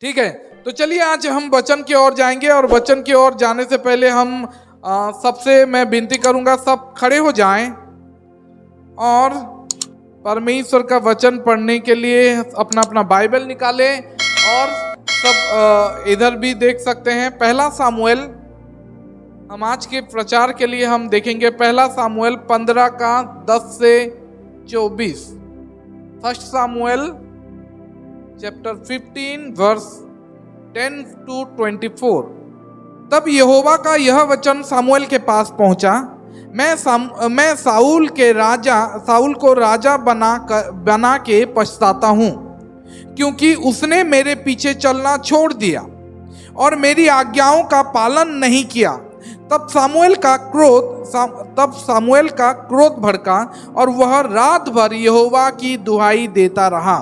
ठीक है, तो चलिए आज हम वचन की ओर जाएंगे और वचन की ओर जाने से पहले हम सबसे मैं विनती करूंगा सब खड़े हो जाएं और परमेश्वर का वचन पढ़ने के लिए अपना अपना बाइबल निकालें और सब इधर भी देख सकते हैं। पहला सामुएल, हम आज के प्रचार के लिए हम देखेंगे पहला सामुएल 15 का 10 से 24। First Samuel chapter 15 verse 10 to 24। तब यहोवा का यह वचन सामुएल के पास पहुंचा, मैं साउल को राजा बना के पछताता हूं, क्योंकि उसने मेरे पीछे चलना छोड़ दिया और मेरी आज्ञाओं का पालन नहीं किया। तब सामुएल का क्रोध भड़का और वह रात भर यहोवा की दुहाई देता रहा।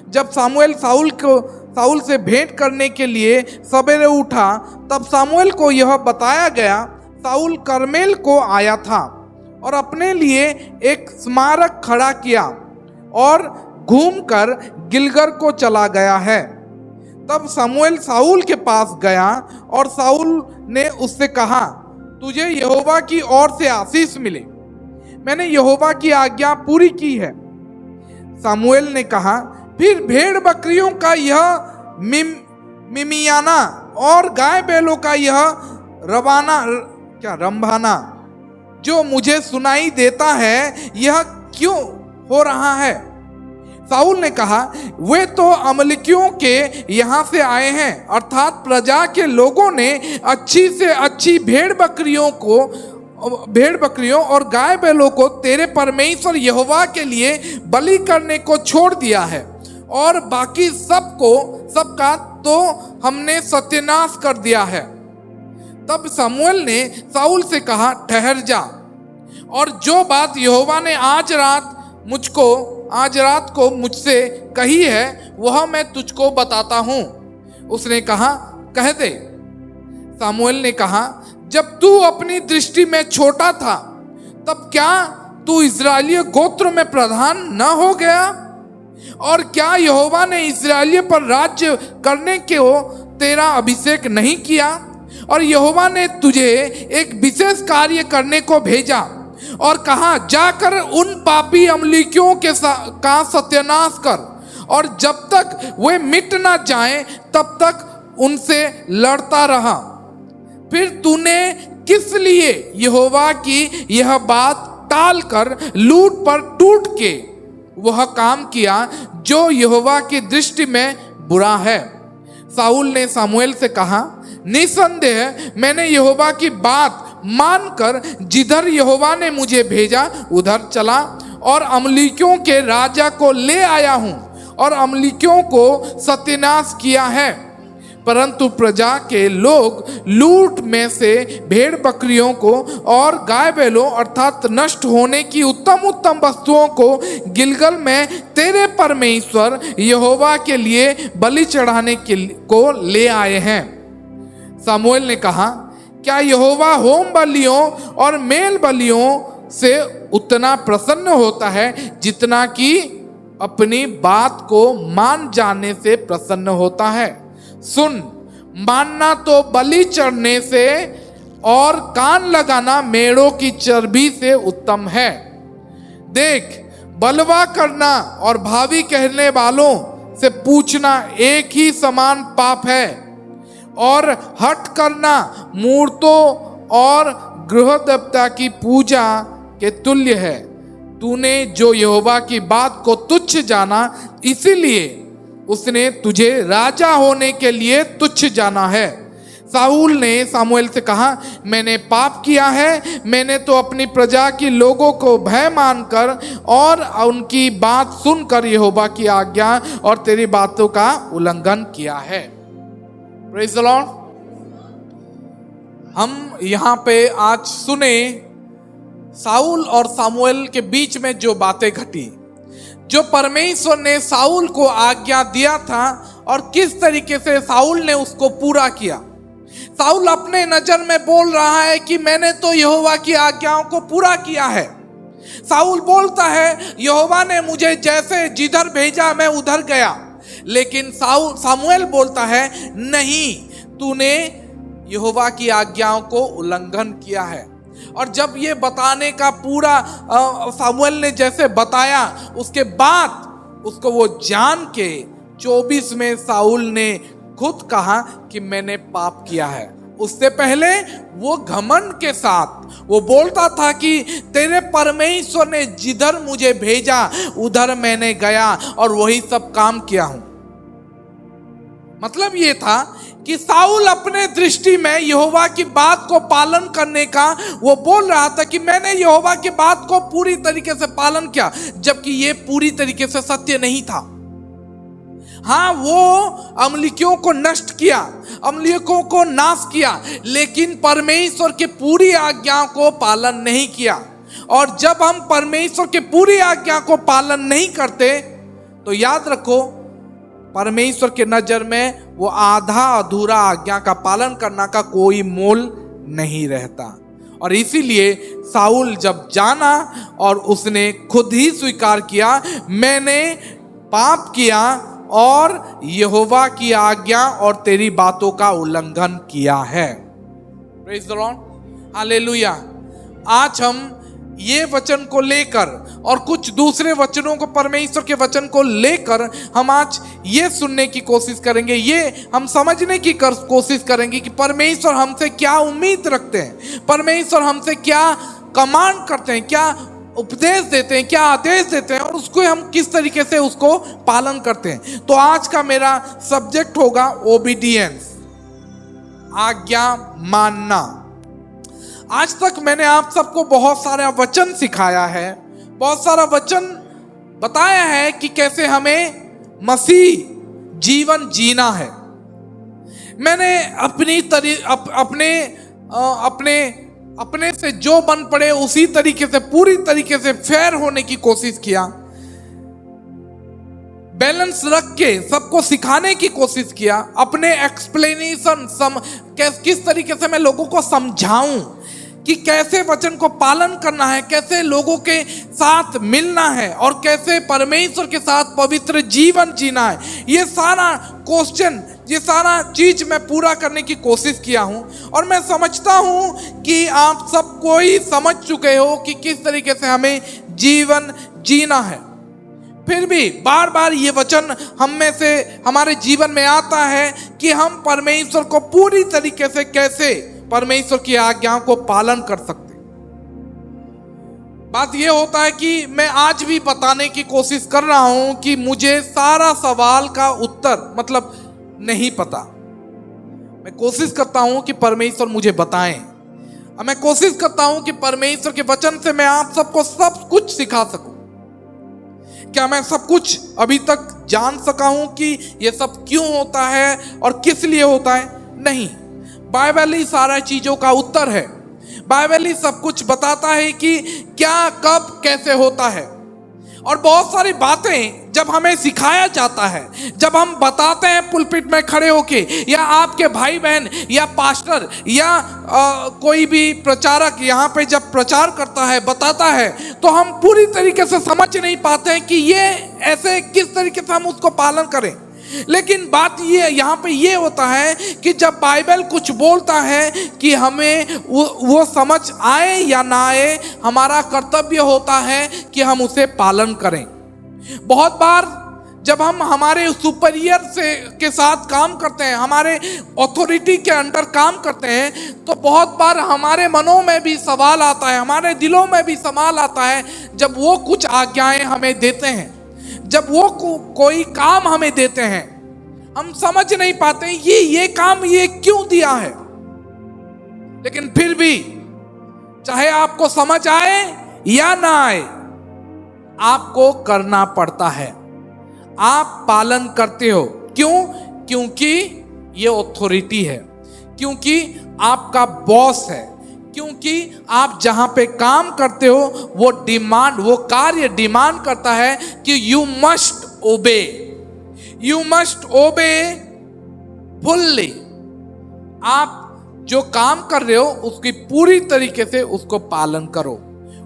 जब सामुएल साउल से भेंट करने के लिए सवेरे उठा, तब सामुएल को यह बताया गया, साउल कर्मेल को आया था और अपने लिए एक स्मारक खड़ा किया और घूमकर गिलगर को चला गया है। तब सामुएल साउल के पास गया और साउल ने उससे कहा, तुझे यहोवा की ओर से आशीष मिले, मैंने यहोवा की आज्ञा पूरी की है। सामुएल ने कहा, फिर भेड़ बकरियों का यह मिमियाना और गाय बैलों का यह रंभाना जो मुझे सुनाई देता है, यह क्यों हो रहा है? साउल ने कहा, वे तो अमलेकियों के यहाँ से आए हैं, अर्थात प्रजा के लोगों ने अच्छी से अच्छी भेड़ बकरियों और गाय बैलों को तेरे परमेश्वर यहोवा के लिए बलि करने को छोड़ दिया है, और बाकी सबका तो हमने सत्यानाश कर दिया है। तब सामुएल ने साउल से कहा, ठहर जा, और जो बात यहोवा ने आज रात को मुझसे कही है वह मैं तुझको बताता हूँ। उसने कहा, कह दे। सामुएल ने कहा, जब तू अपनी दृष्टि में छोटा था, तब क्या तू इस्राएली गोत्र में प्रधान न हो गया? और क्या यहोवा ने इस्राएलियों पर राज्य करने को तेरा अभिषेक नहीं किया? और यहोवा ने तुझे एक विशेष कार्य करने को भेजा और कहा, जाकर उन पापी अमलेकियों का सत्यानाश कर, और जब तक वे मिट ना जाएं तब तक उनसे लड़ता रहा। फिर तूने किस लिए यहोवा की यह बात टाल कर लूट पर टूट के वह काम किया जो यहोवा की दृष्टि में बुरा है? साउल ने सामुएल से कहा, निसंदेह मैंने यहोवा की बात मानकर जिधर यहोवा ने मुझे भेजा उधर चला और अमलेकियों के राजा को ले आया हूं और अमलेकियों को सत्यानाश किया है। परंतु प्रजा के लोग लूट में से भेड़ बकरियों को और गाय बैलों अर्थात नष्ट होने की उत्तम उत्तम वस्तुओं को गिलगल में तेरे परमेश्वर यहोवा के लिए बलि चढ़ाने को ले आए हैं। सामुएल ने कहा, क्या यहोवा होम बलियों और मेल बलियों से उतना प्रसन्न होता है जितना कि अपनी बात को मान जाने से प्रसन्न होता है? सुन, मानना तो बलि चढ़ने से और कान लगाना मेढ़ों की चर्बी से उत्तम है। देख, बलवा करना और भावी कहने वालों से पूछना एक ही समान पाप है, और हठ करना मूर्तों और गृह देवता की पूजा के तुल्य है। तूने जो यहोवा की बात को तुच्छ जाना, इसीलिए उसने तुझे राजा होने के लिए तुच्छ जाना है। साउल ने सामुएल से कहा, मैंने पाप किया है, मैंने तो अपनी प्रजा के लोगों को भय मानकर और उनकी बात सुनकर यहोवा की आज्ञा और तेरी बातों का उल्लंघन किया है। Praise the Lord. हम यहाँ पे आज सुने साउल और सामुएल के बीच में जो बातें घटी, जो परमेश्वर ने साउल को आज्ञा दिया था और किस तरीके से साउल ने उसको पूरा किया। साउल अपने नजर में बोल रहा है कि मैंने तो यहोवा की आज्ञाओं को पूरा किया है। साउल बोलता है, यहोवा ने मुझे जैसे जिधर भेजा मैं उधर गया। लेकिन सामुएल बोलता है नहीं, तूने यहोवा की आज्ञाओं को उल्लंघन किया है। और जब ये बताने का पूरा सामुएल ने जैसे बताया, उसके बाद उसको वो जान के 24 में साउल ने खुद कहा कि मैंने पाप किया है। उससे पहले वो घमंड के साथ वो बोलता था कि तेरे परमेश्वर ने जिधर मुझे भेजा उधर मैंने गया और वही सब काम किया हूं। मतलब ये था कि साउल अपने दृष्टि में यहोवा की बात को पालन करने का वो बोल रहा था कि मैंने यहोवा की बात को पूरी तरीके से पालन किया, जबकि ये पूरी तरीके से सत्य नहीं था। हाँ, वो अमलिकियों को नष्ट किया, अमलिकियों को नाश किया, लेकिन परमेश्वर की पूरी आज्ञा को पालन नहीं किया। और जब हम परमेश्वर की पूरी आज्ञा को पालन नहीं करते तो याद रखो, परमेश्वर के नजर में वो आधा अधूरा आज्ञा का पालन करना का कोई मोल नहीं रहता। और इसीलिए साउल जब जाना और उसने खुद ही स्वीकार किया, मैंने पाप किया और यहोवा की आज्ञा और तेरी बातों का उल्लंघन किया है। Praise the Lord, hallelujah. आज हम ये वचन को लेकर और कुछ दूसरे वचनों को, परमेश्वर के वचन को लेकर हम आज ये सुनने की कोशिश करेंगे, ये हम समझने की कोशिश करेंगे कि परमेश्वर हमसे क्या उम्मीद रखते हैं, परमेश्वर हमसे क्या कमांड करते हैं, क्या उपदेश देते हैं, क्या आदेश देते हैं और उसको हम किस तरीके से उसको पालन करते हैं। तो आज का मेरा सब्जेक्ट होगा ओबीडियंस, आज्ञा मानना। आज तक मैंने आप सबको बहुत सारा वचन सिखाया है, बहुत सारा वचन बताया है कि कैसे हमें मसीह जीवन जीना है। मैंने अपने से जो बन पड़े उसी तरीके से, पूरी तरीके से फेयर होने की कोशिश किया, बैलेंस रख के सबको सिखाने की कोशिश किया, अपने एक्सप्लेनेशन किस तरीके से मैं लोगों को समझाऊं कि कैसे वचन को पालन करना है, कैसे लोगों के साथ मिलना है और कैसे परमेश्वर के साथ पवित्र जीवन जीना है। ये सारा क्वेश्चन, ये सारा चीज मैं पूरा करने की कोशिश किया हूं और मैं समझता हूं कि आप सब कोई समझ चुके हो कि किस तरीके से हमें जीवन जीना है। फिर भी बार बार ये वचन हम में से हमारे जीवन में आता है कि हम परमेश्वर को पूरी तरीके से कैसे परमेश्वर की आज्ञाओं को पालन कर सकते। बात यह होता है कि मैं आज भी बताने की कोशिश कर रहा हूं कि मुझे सारा सवाल का उत्तर मतलब नहीं पता। मैं कोशिश करता हूं कि परमेश्वर मुझे बताएं, मैं कोशिश करता हूं कि परमेश्वर के वचन से मैं आप सबको सब कुछ सिखा सकूं। क्या मैं सब कुछ अभी तक जान सका हूं कि यह सब क्यों होता है और किस लिए होता है? नहीं, बाइबल ही सारा चीजों का उत्तर है। बाइबल ही सब कुछ बताता है कि क्या, कब, कैसे होता है। और बहुत सारी बातें जब हमें सिखाया जाता है, जब हम बताते हैं पुलपिट में खड़े होके, या आपके भाई बहन या पास्टर या कोई भी प्रचारक यहाँ पे जब प्रचार करता है, बताता है, तो हम पूरी तरीके से समझ नहीं पाते हैं कि ये ऐसे किस तरीके से हम उसको पालन करें। लेकिन बात ये यहाँ पे ये होता है कि जब बाइबल कुछ बोलता है कि हमें वो समझ आए या ना आए, हमारा कर्तव्य होता है कि हम उसे पालन करें। बहुत बार जब हम हमारे सुपीरियर के साथ काम करते हैं, हमारे अथॉरिटी के अंडर काम करते हैं, तो बहुत बार हमारे मनों में भी सवाल आता है, हमारे दिलों में भी सवाल आता है जब वो कुछ आज्ञाएं हमें देते हैं, जब वो कोई काम हमें देते हैं, हम समझ नहीं पाते ये काम ये क्यों दिया है। लेकिन फिर भी चाहे आपको समझ आए या ना आए, आपको करना पड़ता है। आप पालन करते हो। क्यों? क्योंकि ये अथॉरिटी है, क्योंकि आपका बॉस है, क्योंकि आप जहां पे काम करते हो वो कार्य डिमांड करता है कि you must obey, you must ओबे फुल्ली। आप जो काम कर रहे हो उसकी पूरी तरीके से उसको पालन करो।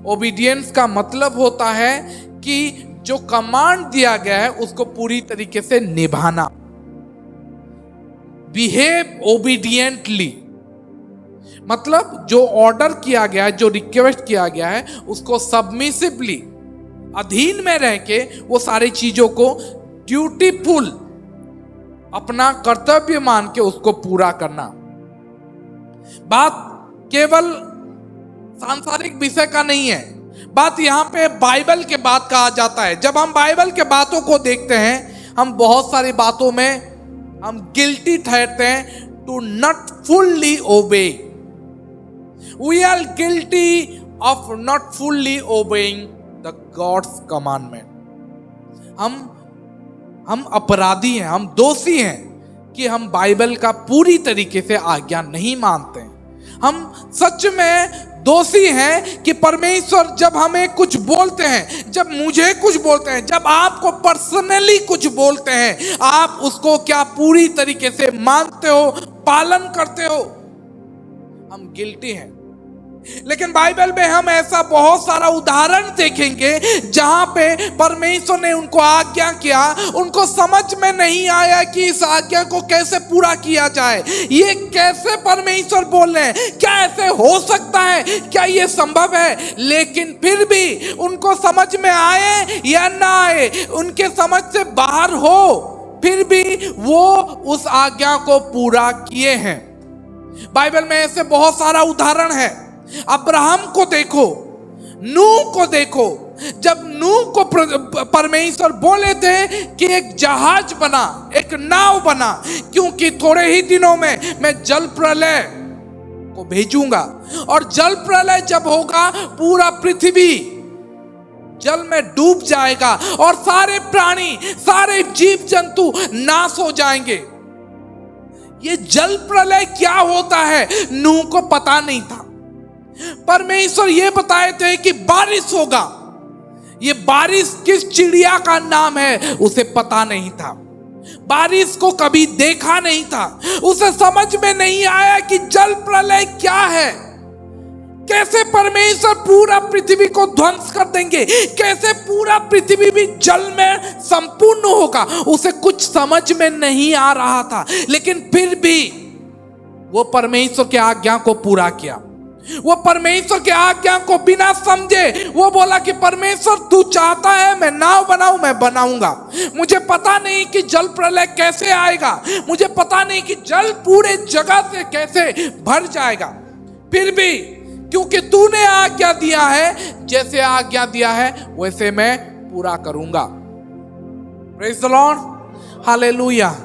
ओबीडियंस का मतलब होता है कि जो कमांड दिया गया है उसको पूरी तरीके से निभाना। बिहेव ओबीडियंटली, मतलब जो ऑर्डर किया गया है, जो रिक्वेस्ट किया गया है, उसको सबमिसिवली, अधीन में रह के वो सारी चीजों को ड्यूटीफुल, अपना कर्तव्य मान के उसको पूरा करना। बात केवल सांसारिक विषय का नहीं है, बात यहाँ पे बाइबल के बात कहा जाता है। जब हम बाइबल के बातों को देखते हैं, हम बहुत सारी बातों में हम गिल्टी ठहरते हैं to not fully obey. We are guilty of not fully obeying the God's commandment. हम अपराधी हैं, हम दोषी हैं कि हम बाइबल का पूरी तरीके से आज्ञा नहीं मानते हैं। हम सच में दोषी हैं कि परमेश्वर जब हमें कुछ बोलते हैं, जब मुझे कुछ बोलते हैं, जब आपको पर्सनली कुछ बोलते हैं, आप उसको क्या पूरी तरीके से मानते हो, पालन करते हो? हम गिल्टी हैं। लेकिन बाइबल में हम ऐसा बहुत सारा उदाहरण देखेंगे जहां पे परमेश्वर ने उनको आज्ञा किया, उनको समझ में नहीं आया कि इस आज्ञा को कैसे पूरा किया जाए। ये कैसे परमेश्वर बोल रहे हैं, क्या ऐसे हो सकता है, क्या ये संभव है? लेकिन फिर भी उनको समझ में आए या ना आए, उनके समझ से बाहर हो, फिर भी वो उस आज्ञा को पूरा किए हैं। बाइबल में ऐसे बहुत सारा उदाहरण है। अब्राहम को देखो, नूह को देखो। जब नूह को परमेश्वर बोले थे कि एक जहाज बना, एक नाव बना, क्योंकि थोड़े ही दिनों में मैं जल प्रलय को भेजूंगा, और जल प्रलय जब होगा पूरा पृथ्वी जल में डूब जाएगा और सारे प्राणी, सारे जीव जंतु नाश हो जाएंगे। ये जल प्रलय क्या होता है नूह को पता नहीं था। परमेश्वर ये बताए थे कि बारिश होगा। ये बारिश किस चिड़िया का नाम है उसे पता नहीं था, बारिश को कभी देखा नहीं था, उसे समझ में नहीं आया कि जल प्रलय क्या है, कैसे परमेश्वर पूरा पृथ्वी को ध्वंस कर देंगे, कैसे पूरा पृथ्वी भी जल में संपूर्ण होगा, उसे कुछ समझ में नहीं आ रहा था। लेकिन फिर भी वो परमेश्वर की आज्ञा को पूरा किया। वो परमेश्वर की आज्ञा को बिना समझे वो बोला कि परमेश्वर तू चाहता है मैं नाव बनाऊं, मैं बनाऊंगा। मुझे पता नहीं कि जल प्रलय कैसे आएगा, मुझे पता नहीं कि जल पूरे जगह से कैसे भर जाएगा, फिर भी क्योंकि तूने आज्ञा दिया है, जैसे आज्ञा दिया है वैसे मैं पूरा करूंगा। Praise the Lord, hallelujah.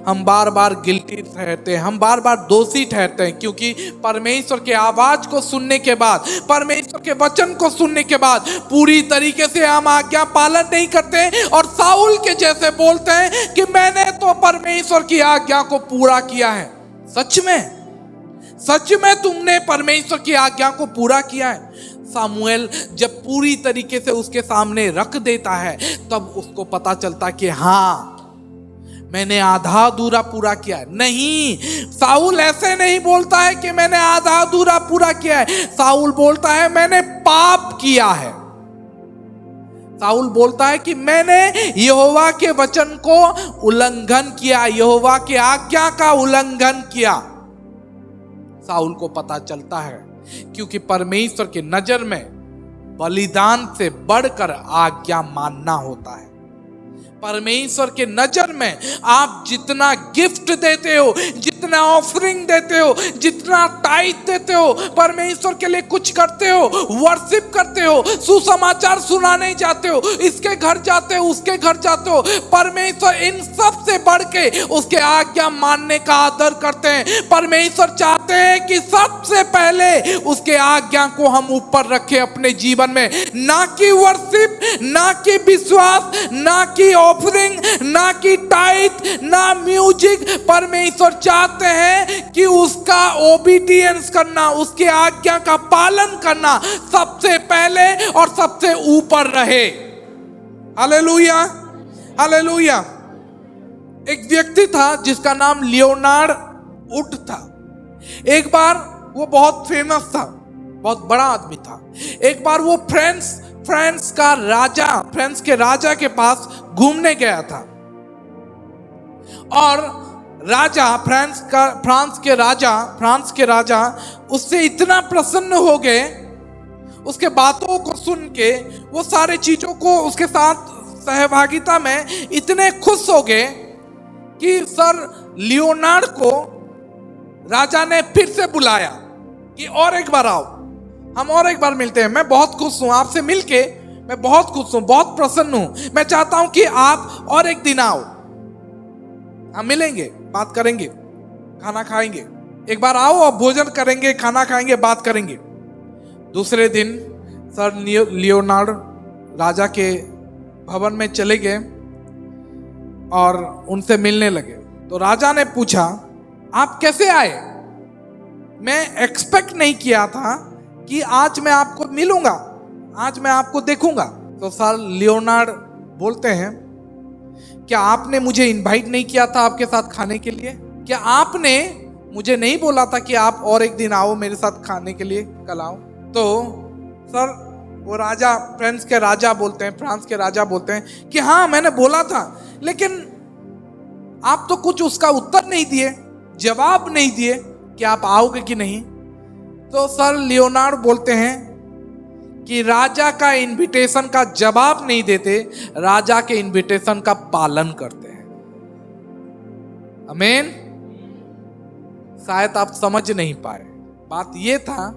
हम बार बार गिल्टी ठहरते हैं, हम बार बार दोषी ठहरते हैं, क्योंकि परमेश्वर के आवाज को सुनने के बाद, परमेश्वर के वचन को सुनने के बाद पूरी तरीके से हम आज्ञा पालन नहीं करते और साउल के जैसे बोलते हैं कि मैंने तो परमेश्वर की आज्ञा को पूरा किया है। सच में तुमने परमेश्वर की आज्ञा को पूरा किया है? सामुएल जब पूरी तरीके से उसके सामने रख देता है तब उसको पता चलता कि हाँ मैंने आधा अधूरा पूरा किया है। नहीं, साउल ऐसे नहीं बोलता है कि मैंने आधा अधूरा पूरा किया है। साउल बोलता है मैंने पाप किया है। साउल बोलता है कि मैंने यहोवा के वचन को उल्लंघन किया, यहोवा की आज्ञा का उल्लंघन किया। साउल को पता चलता है क्योंकि परमेश्वर की नजर में बलिदान से बढ़कर आज्ञा मानना होता है। परमेश्वर के नजर में आप जितना गिफ्ट देते हो, जितना ऑफरिंग देते हो, जितना टाइट देते हो, परमेश्वर के लिए कुछ करते हो, वर्शिप करते हो, सुसमाचार सुनाने जाते हो, इसके घर जाते हो, उसके घर जाते हो, परमेश्वर इन सब से बढ़ के उसके आज्ञा मानने का आदर करते हैं। परमेश्वर चाहते हैं कि सबसे पहले उसके आज्ञा को हम ऊपर रखें अपने जीवन में, ना कि वर्शिप, ना कि विश्वास, ना कि ऑफरिंग, ना कि टाइट, ना म्यूजिक। परमेश्वर चाहते हैं कि उसका ओबीडियंस करना, उसके आज्ञा का पालन करना सबसे पहले और सबसे ऊपर रहे। Hallelujah, hallelujah. एक व्यक्ति था जिसका नाम लियोनार्ड वुड था। एक बार वो बहुत फेमस था, बहुत बड़ा आदमी था। एक बार वो फ्रांस के राजा के पास घूमने गया था। और फ्रांस के राजा उससे इतना प्रसन्न हो गए, उसके बातों को सुन के, वो सारे चीजों को उसके साथ सहभागिता में इतने खुश हो गए कि सर लियोनार्ड को राजा ने फिर से बुलाया कि और एक बार आओ, हम और एक बार मिलते हैं। मैं बहुत खुश हूं आपसे मिलके, मैं बहुत खुश हूं, बहुत प्रसन्न हूं। मैं चाहता हूं कि आप और एक दिन आओ, हम मिलेंगे, बात करेंगे, खाना खाएंगे। एक बार आओ और भोजन करेंगे, खाना खाएंगे, बात करेंगे। दूसरे दिन सर लियोनार्ड राजा के भवन में चले गए और उनसे मिलने लगे। तो राजा ने पूछा, आप कैसे आए? मैं एक्सपेक्ट नहीं किया था कि आज मैं आपको मिलूंगा, आज मैं आपको देखूंगा। तो सर लियोनार्ड बोलते हैं, क्या आपने मुझे इनवाइट नहीं किया था आपके साथ खाने के लिए? क्या आपने मुझे नहीं बोला था कि आप और एक दिन आओ मेरे साथ खाने के लिए, कल आओ? तो सर वो राजा, फ्रांस के राजा बोलते हैं कि हाँ मैंने बोला था, लेकिन आप तो कुछ उसका उत्तर नहीं दिए, जवाब नहीं दिए कि आप आओगे कि नहीं। तो सर लियोनार्ड बोलते हैं कि राजा का इनविटेशन का जवाब नहीं देते, राजा के इनविटेशन का पालन करते हैं। आमीन। शायद आप समझ नहीं पाए, बात यह था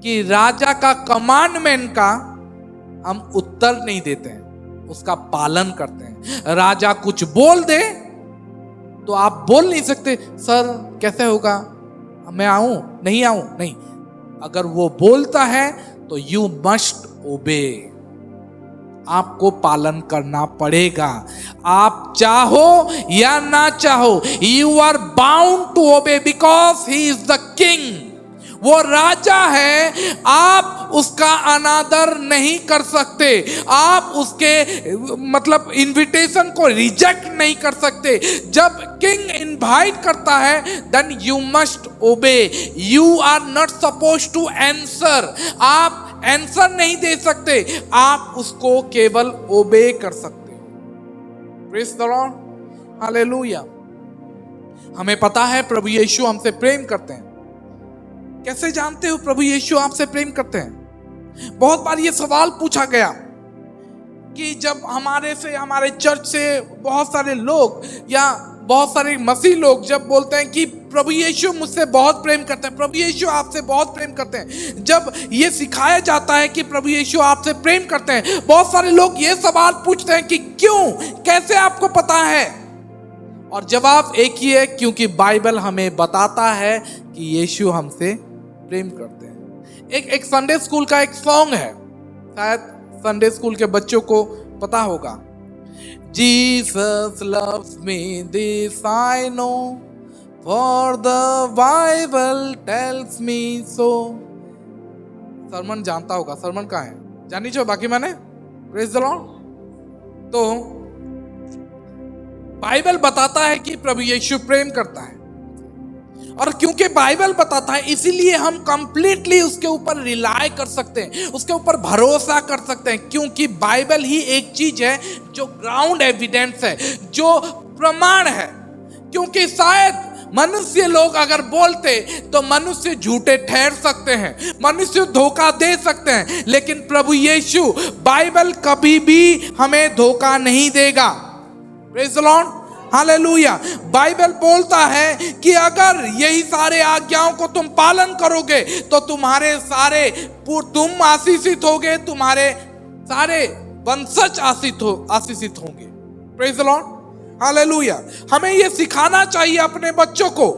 कि राजा का कमांडमेंट का हम उत्तर नहीं देते हैं, उसका पालन करते हैं। राजा कुछ बोल दे तो आप बोल नहीं सकते, सर कैसे होगा, मैं आऊं नहीं आऊं, नहीं। अगर वो बोलता है तो यू मस्ट ओबे, आपको पालन करना पड़ेगा। आप चाहो या ना चाहो, you are bound to obey because he is the king. वो राजा है, आप उसका अनादर नहीं कर सकते, आप उसके मतलब इनविटेशन को रिजेक्ट नहीं कर सकते। जब किंग इनवाइट करता है then you must obey, you are not suppose to answer. आप आंसर नहीं दे सकते, आप उसको केवल ओबे कर सकते हो। Praise the Lord, hallelujah. हमें पता है प्रभु यीशु हमसे प्रेम करते हैं। कैसे जानते हो प्रभु यीशु आपसे प्रेम करते हैं? बहुत बार ये सवाल पूछा गया कि जब हमारे चर्च से बहुत सारे लोग या बहुत सारे मसीह लोग जब बोलते हैं कि प्रभु यीशु मुझसे बहुत प्रेम करते हैं, प्रभु यीशु आपसे बहुत प्रेम करते हैं, जब ये सिखाया जाता है कि प्रभु यीशु आपसे प्रेम करते हैं, बहुत सारे लोग ये सवाल पूछते हैं कि क्यों, कैसे आपको पता है? और जवाब एक ही है, क्योंकि बाइबल हमें बताता है कि यीशु हमसे प्रेम करते हैं। एक संडे स्कूल का एक सॉन्ग है, शायद संडे स्कूल के बच्चों को पता होगा, Jesus loves me, this I know, for the Bible tells me so। Sarman जानता होगा, सरमन कहाँ है, जानी जो बाकी मैंने, प्रेज़ द लॉर्ड। तो बाइबल बताता है कि प्रभु यीशु प्रेम करता है, और क्योंकि बाइबल बताता है इसीलिए हम कंप्लीटली उसके ऊपर रिलाय कर सकते हैं, उसके ऊपर भरोसा कर सकते हैं, क्योंकि बाइबल ही एक चीज है जो ग्राउंड एविडेंस है, जो प्रमाण है। क्योंकि शायद मनुष्य लोग अगर बोलते तो मनुष्य झूठे ठहर सकते हैं, मनुष्य धोखा दे सकते हैं, लेकिन प्रभु यीशु, बाइबल कभी भी हमें धोखा नहीं देगा। Praise the Lord, hallelujah. Bible बोलता है कि अगर यही सारे आज्ञाओं को तुम पालन करोगे तो तुम आशीषित होगे, तुम्हारे सारे वंशज आशीषित होंगे। Praise the Lord, hallelujah. हमें ये सिखाना चाहिए अपने बच्चों को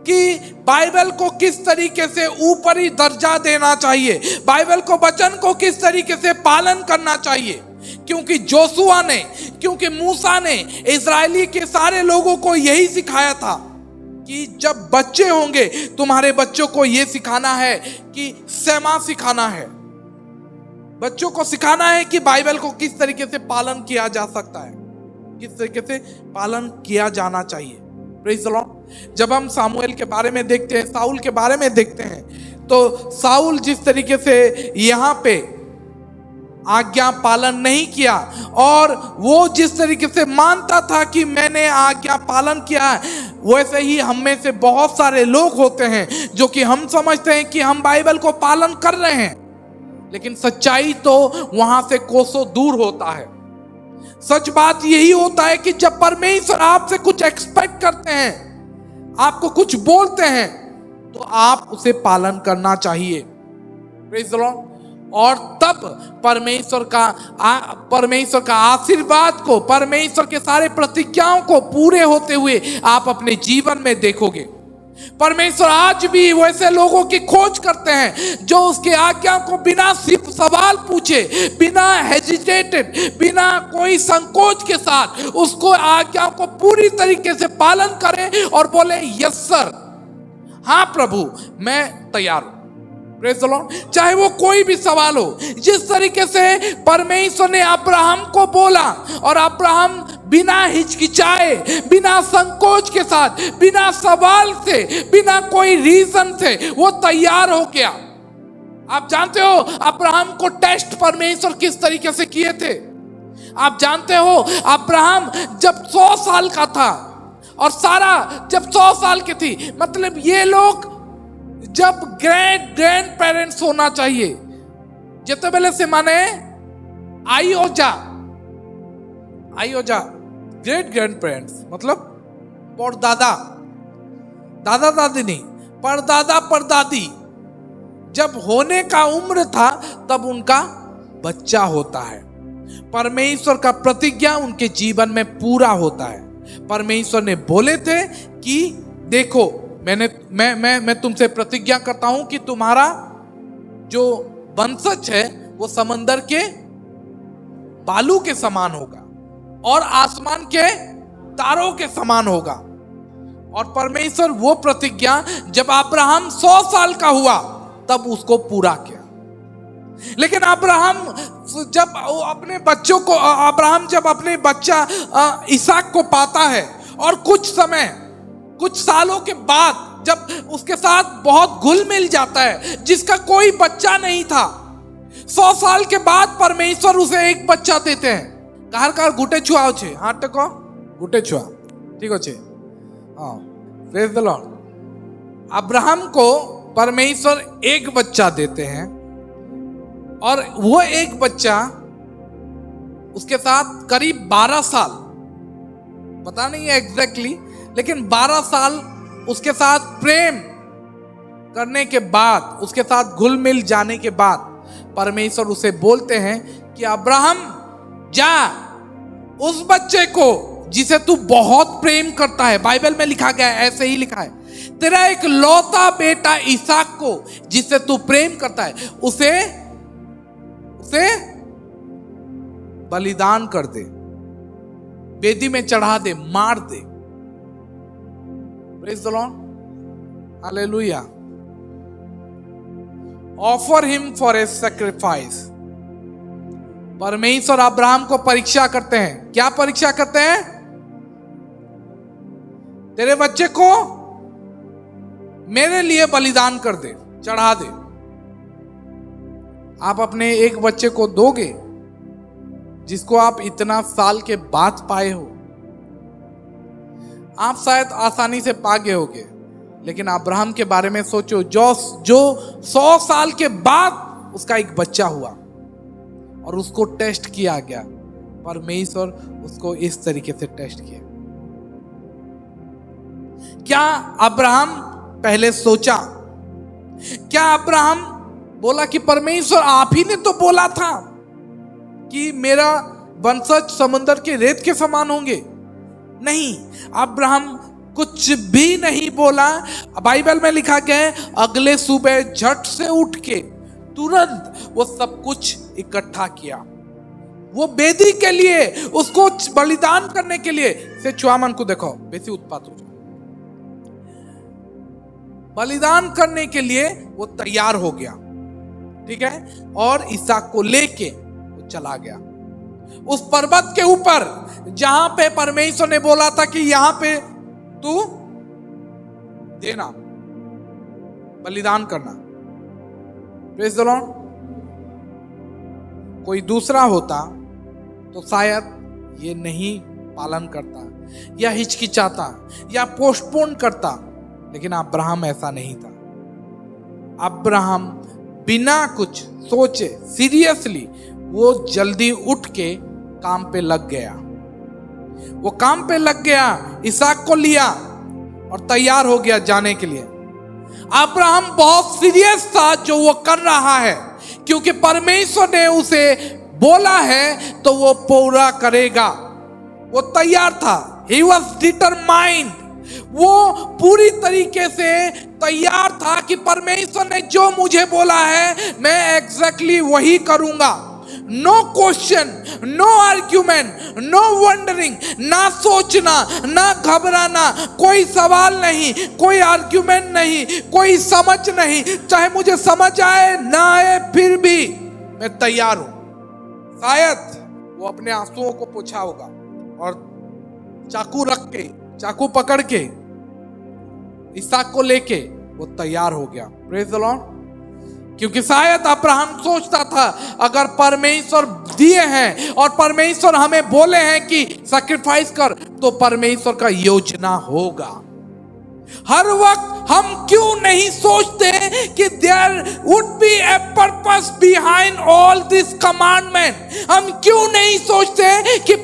कि बाइबल को किस तरीके से ऊपरी दर्जा देना चाहिए, बाइबल को वचन को किस तरीके से पालन करना चाहिए। क्योंकि मूसा ने इजरायली के सारे लोगों को यही सिखाया था कि जब बच्चे होंगे तुम्हारे बच्चों को यह सिखाना है कि सेमा सिखाना है, बच्चों को सिखाना है कि बाइबल को किस तरीके से पालन किया जा सकता है, किस तरीके से पालन किया जाना चाहिए। Praise the Lord. जब हम सामुएल के बारे में देखते हैं, साउल के बारे में देखते हैं, तो साउल जिस तरीके से यहाँ पे आज्ञा पालन नहीं किया, और वो जिस तरीके से मानता था कि मैंने आज्ञा पालन किया है, वैसे ही हम में से बहुत सारे लोग होते हैं जो कि हम समझते हैं कि हम बाइबल को पालन कर रहे हैं, लेकिन सच्चाई तो वहां से कोसों दूर होता है। सच बात यही होता है कि जब परमेश्वर आपसे कुछ एक्सपेक्ट करते हैं, आपको कुछ बोलते हैं, तो आप उसे पालन करना चाहिए। Praise the Lord. और तब परमेश्वर का आशीर्वाद को, परमेश्वर के सारे प्रतिज्ञाओं को पूरे होते हुए आप अपने जीवन में देखोगे। परमेश्वर आज भी वैसे लोगों की खोज करते हैं जो उसके आज्ञा को बिना सिर्फ सवाल पूछे, बिना हेजिटेटेड, बिना कोई संकोच के साथ उसको आज्ञा को पूरी तरीके से पालन करें और बोले यस सर, हाँ प्रभु मैं तैयार हूं। Praise the Lord. चाहे वो कोई भी सवाल हो, जिस तरीके से परमेश्वर ने अब्राहम को बोला और अब्राहम बिना हिचकिचाए, बिना संकोच के साथ, बिना सवाल से, बिना कोई रीजन से वो तैयार हो गया। आप जानते हो अब्राहम को टेस्ट परमेश्वर किस तरीके से किए थे। आप जानते हो अब्राहम जब 100 साल का था और सारा जब 100 साल की थी, मतलब ये लोग जब ग्रैंड पेरेंट्स होना चाहिए, जितने से माने आयोजा ग्रेट पेरेंट्स, मतलब परदादा, दादा दादी नहीं, परदादा परदादी जब होने का उम्र था तब उनका बच्चा होता है। परमेश्वर का प्रतिज्ञा उनके जीवन में पूरा होता है। परमेश्वर ने बोले थे कि देखो मैं तुमसे प्रतिज्ञा करता हूं कि तुम्हारा जो वंशज है वो समंदर के बालू के समान होगा और आसमान के तारों के समान होगा। और परमेश्वर वो प्रतिज्ञा जब अब्राहम 100 साल का हुआ तब उसको पूरा किया। लेकिन अब्राहम जब अपने बच्चों को, अब्राहम जब अपने बच्चा इसहाक को पाता है और कुछ सालों के बाद जब उसके साथ बहुत घुल मिल जाता है, जिसका कोई बच्चा नहीं था, 100 साल के बाद परमेश्वर उसे एक बच्चा देते हैं। কার কার গুটে ছুয়া আছে হাতটা কো গুটে ছুয়া ঠিক আছে। हाँ प्रेज़ द लॉर्ड। अब्राहम को परमेश्वर एक बच्चा देते हैं और वो एक बच्चा उसके साथ करीब 12 साल, पता नहीं है एग्जैक्टली, लेकिन 12 साल उसके साथ प्रेम करने के बाद, उसके साथ घुल मिल जाने के बाद परमेश्वर उसे बोलते हैं कि अब्राहम जा उस बच्चे को जिसे तू बहुत प्रेम करता है, बाइबल में लिखा गया है, ऐसे ही लिखा है, तेरा एक लौता बेटा इसहाक को जिसे तू प्रेम करता है, उसे बलिदान कर दे, वेदी में चढ़ा दे, मार दे। Praise the Lord, hallelujah. Offer him for a sacrifice. परमेश्वर अब्राहम को परीक्षा करते हैं। क्या परीक्षा करते हैं? तेरे बच्चे को मेरे लिए बलिदान कर दे, चढ़ा दे। आप अपने एक बच्चे को दोगे जिसको आप इतना साल के बाद पाए हो। आप शायद आसानी से पा गए होगे, लेकिन अब्राहम के बारे में सोचो जो 100 साल के बाद उसका एक बच्चा हुआ और उसको टेस्ट किया गया। परमेश्वर उसको इस तरीके से टेस्ट किया। क्या अब्राहम पहले सोचा? क्या अब्राहम बोला कि परमेश्वर आप ही ने तो बोला था कि मेरा वंशज समुद्र के रेत के समान होंगे? नहीं, अब्राहम कुछ भी नहीं बोला। बाइबल में लिखा गया है अगले सुबह झट से उठ के तुरंत वो सब कुछ इकट्ठा किया। वो वेदी के लिए, उसको बलिदान करने के लिए से चुआमन को देखो बेसी उत्पात हो जाए, बलिदान करने के लिए वो तैयार हो गया, ठीक है। और इसहाक को लेके वो चला गया उस पर्वत के ऊपर जहां पे परमेश्वर ने बोला था कि यहां पे तू देना, बलिदान करना। Praise the Lord. कोई दूसरा होता तो शायद ये नहीं पालन करता या हिचकिचाता या पोस्टपोन करता, लेकिन अब्राहम ऐसा नहीं था। अब्राहम बिना कुछ सोचे सीरियसली वो जल्दी उठ के काम पे लग गया। वो काम पे लग गया, इसहाक को लिया और तैयार हो गया जाने के लिए। अब्राहम बहुत सीरियस था जो वो कर रहा है, क्योंकि परमेश्वर ने उसे बोला है तो वो पूरा करेगा। वो तैयार था, he was determined। वो पूरी तरीके से तैयार था कि परमेश्वर ने जो मुझे बोला है मैं एग्जैक्टली वही करूंगा। No question, no argument, no wondering, ना सोचना, ना घबराना, कोई सवाल नहीं, कोई आर्ग्यूमेंट नहीं, कोई समझ नहीं। चाहे मुझे समझ आए ना आए फिर भी मैं तैयार हूं। शायद वो अपने आंसुओं को पोंछा होगा और चाकू रख के, चाकू पकड़ के इसहाक को लेके वो तैयार हो गया। Praise the Lord. क्योंकि शायद अब्राहम सोचता था अगर परमेश्वर दिए हैं और परमेश्वर हमें बोले हैं कि सैक्रिफाइस कर, तो परमेश्वर का योजना होगा। हर वक्त हम क्यों नहीं सोचते कि there would be a purpose behind all this commandment. हम क्यों नहीं सोचते कि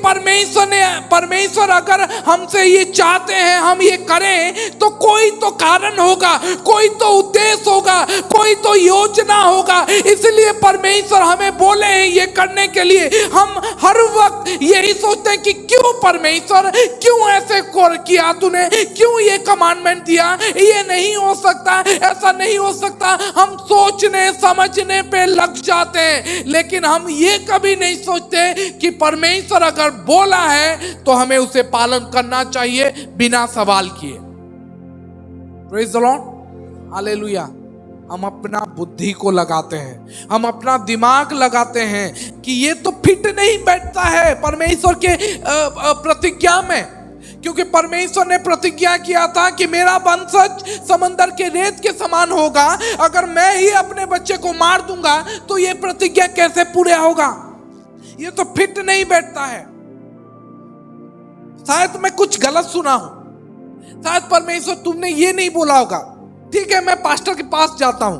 परमेश्वर अगर हमसे ये चाहते हैं हम ये करें तो कोई तो कारण होगा, कोई तो उद्देश्य होगा, कोई तो योजना होगा। इसलिए परमेश्वर हमें बोले हैं ये करने के लिए। हम हर वक्त यही सोचते हैं कि क्यों परमेश्वर, क्यों ऐसे किया तूने, क्यों ये कमांडमेंट दिया, ये नहीं हो सकता, ऐसा नहीं हो सकता। हम सोचने समझने पे लग जाते हैं, लेकिन हम ये कभी नहीं सोचते कि परमेश्वर अगर बोला है तो हमें उसे पालन करना चाहिए बिना सवाल किए। Praise the Lord, hallelujah. हम अपना बुद्धि को लगाते हैं, हम अपना दिमाग लगाते हैं कि ये तो फिट नहीं बैठता है परमेश्वर के प्रतिज्ञा में, क्योंकि परमेश्वर ने प्रतिज्ञा किया था कि मेरा वंशज समंदर के रेत के समान होगा। अगर मैं ही अपने बच्चे को मार दूंगा तो ये प्रतिज्ञा कैसे पूरा होगा? ये तो फिट नहीं बैठता है। शायद मैं कुछ गलत सुना हूं, शायद परमेश्वर तुमने ये नहीं बोला होगा। ठीक है, मैं पास्टर के पास जाता हूं,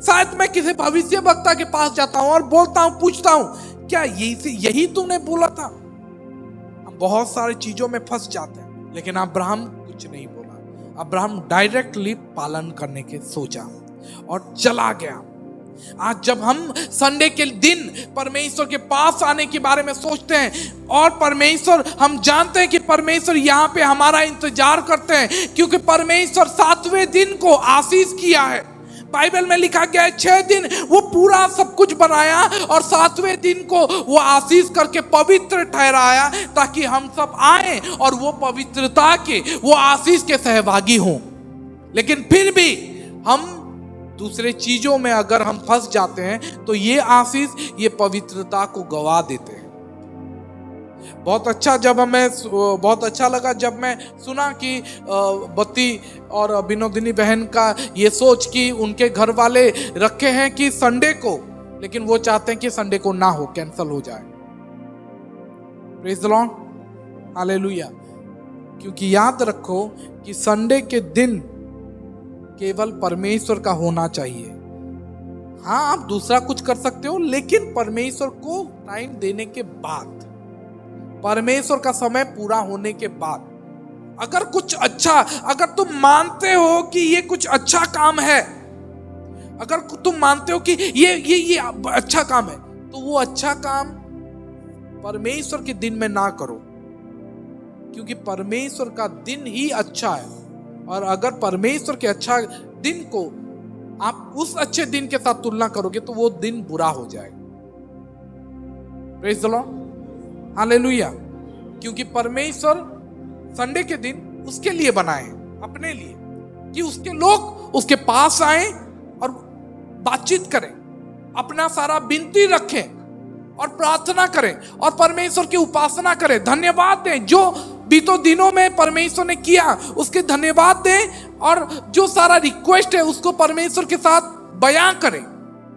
शायद मैं किसी भविष्य वक्ता के पास जाता हूं और बोलता हूं, पूछता हूं क्या यही तुमने बोला था? बहुत सारी चीजों में फंस जाते हैं, लेकिन अब्राहम कुछ नहीं बोला। अब्राहम डायरेक्टली पालन करने के सोचा और चला गया। आज जब हम संडे के दिन परमेश्वर के पास आने के बारे में सोचते हैं और परमेश्वर, हम जानते हैं कि परमेश्वर यहाँ पे हमारा इंतजार करते हैं, क्योंकि परमेश्वर 7वें दिन को आशीष किया है। बाइबल में लिखा गया है 6 दिन वो पूरा सब कुछ बनाया और 7वें दिन को वो आशीष करके पवित्र ठहराया, ताकि हम सब आए और वो पवित्रता के, वो आशीष के सहभागी हों। लेकिन फिर भी हम दूसरे चीजों में अगर हम फंस जाते हैं तो ये आशीष, ये पवित्रता को गवा देते हैं। बहुत अच्छा लगा जब मैं सुना कि बत्ती और विनोदिनी बहन का ये सोच कि उनके घर वाले रखे हैं कि संडे को, लेकिन वो चाहते हैं कि संडे को ना हो, कैंसल हो जाए। Praise the Lord, hallelujah. क्योंकि याद रखो कि संडे के दिन केवल परमेश्वर का होना चाहिए। हाँ, आप दूसरा कुछ कर सकते हो, लेकिन परमेश्वर को टाइम देने के बाद, परमेश्वर का समय पूरा होने के बाद, अगर कुछ अच्छा, अगर तुम मानते हो कि ये कुछ अच्छा काम है, अगर तुम मानते हो कि ये अच्छा काम है, तो वो अच्छा काम परमेश्वर के दिन में ना करो, क्योंकि परमेश्वर का दिन ही अच्छा है। और अगर परमेश्वर के अच्छा दिन को आप उस अच्छे दिन के साथ तुलना करोगे तो वो दिन बुरा हो जाएगा। Praise the Lord, hallelujah. क्योंकि परमेश्वर संडे के दिन उसके लिए बनाए, अपने लिए, कि उसके लोग उसके पास आए और बातचीत करें, अपना सारा विनती रखें और प्रार्थना करें और परमेश्वर की उपासना करें, धन्यवाद दें। जो बीतों दिनों में परमेश्वर ने किया उसके धन्यवाद दें, और जो सारा रिक्वेस्ट है उसको परमेश्वर के साथ बयां करें,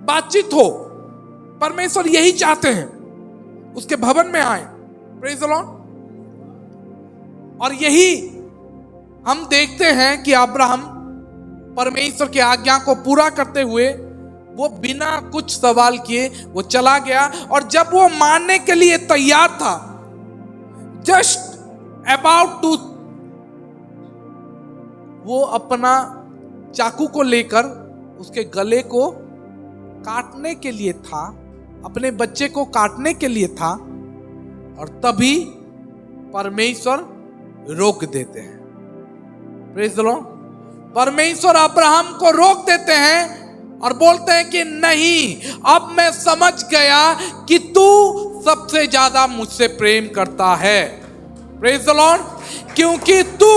बातचीत हो। परमेश्वर यही चाहते हैं, उसके भवन में आए। Praise the Lord. और यही हम देखते हैं कि अब्राहम परमेश्वर की आज्ञा को पूरा करते हुए वो बिना कुछ सवाल किए वो चला गया, और जब वो मानने के लिए तैयार था, जस्ट अबाउट टू, वो अपना चाकू को लेकर उसके गले को काटने के लिए था, अपने बच्चे को काटने के लिए था, और तभी परमेश्वर रोक देते हैं। Praise the Lord. परमेश्वर अब्राहम को रोक देते हैं और बोलते हैं कि नहीं, अब मैं समझ गया कि तू सबसे ज्यादा मुझसे प्रेम करता है। Praise the Lord. क्योंकि तू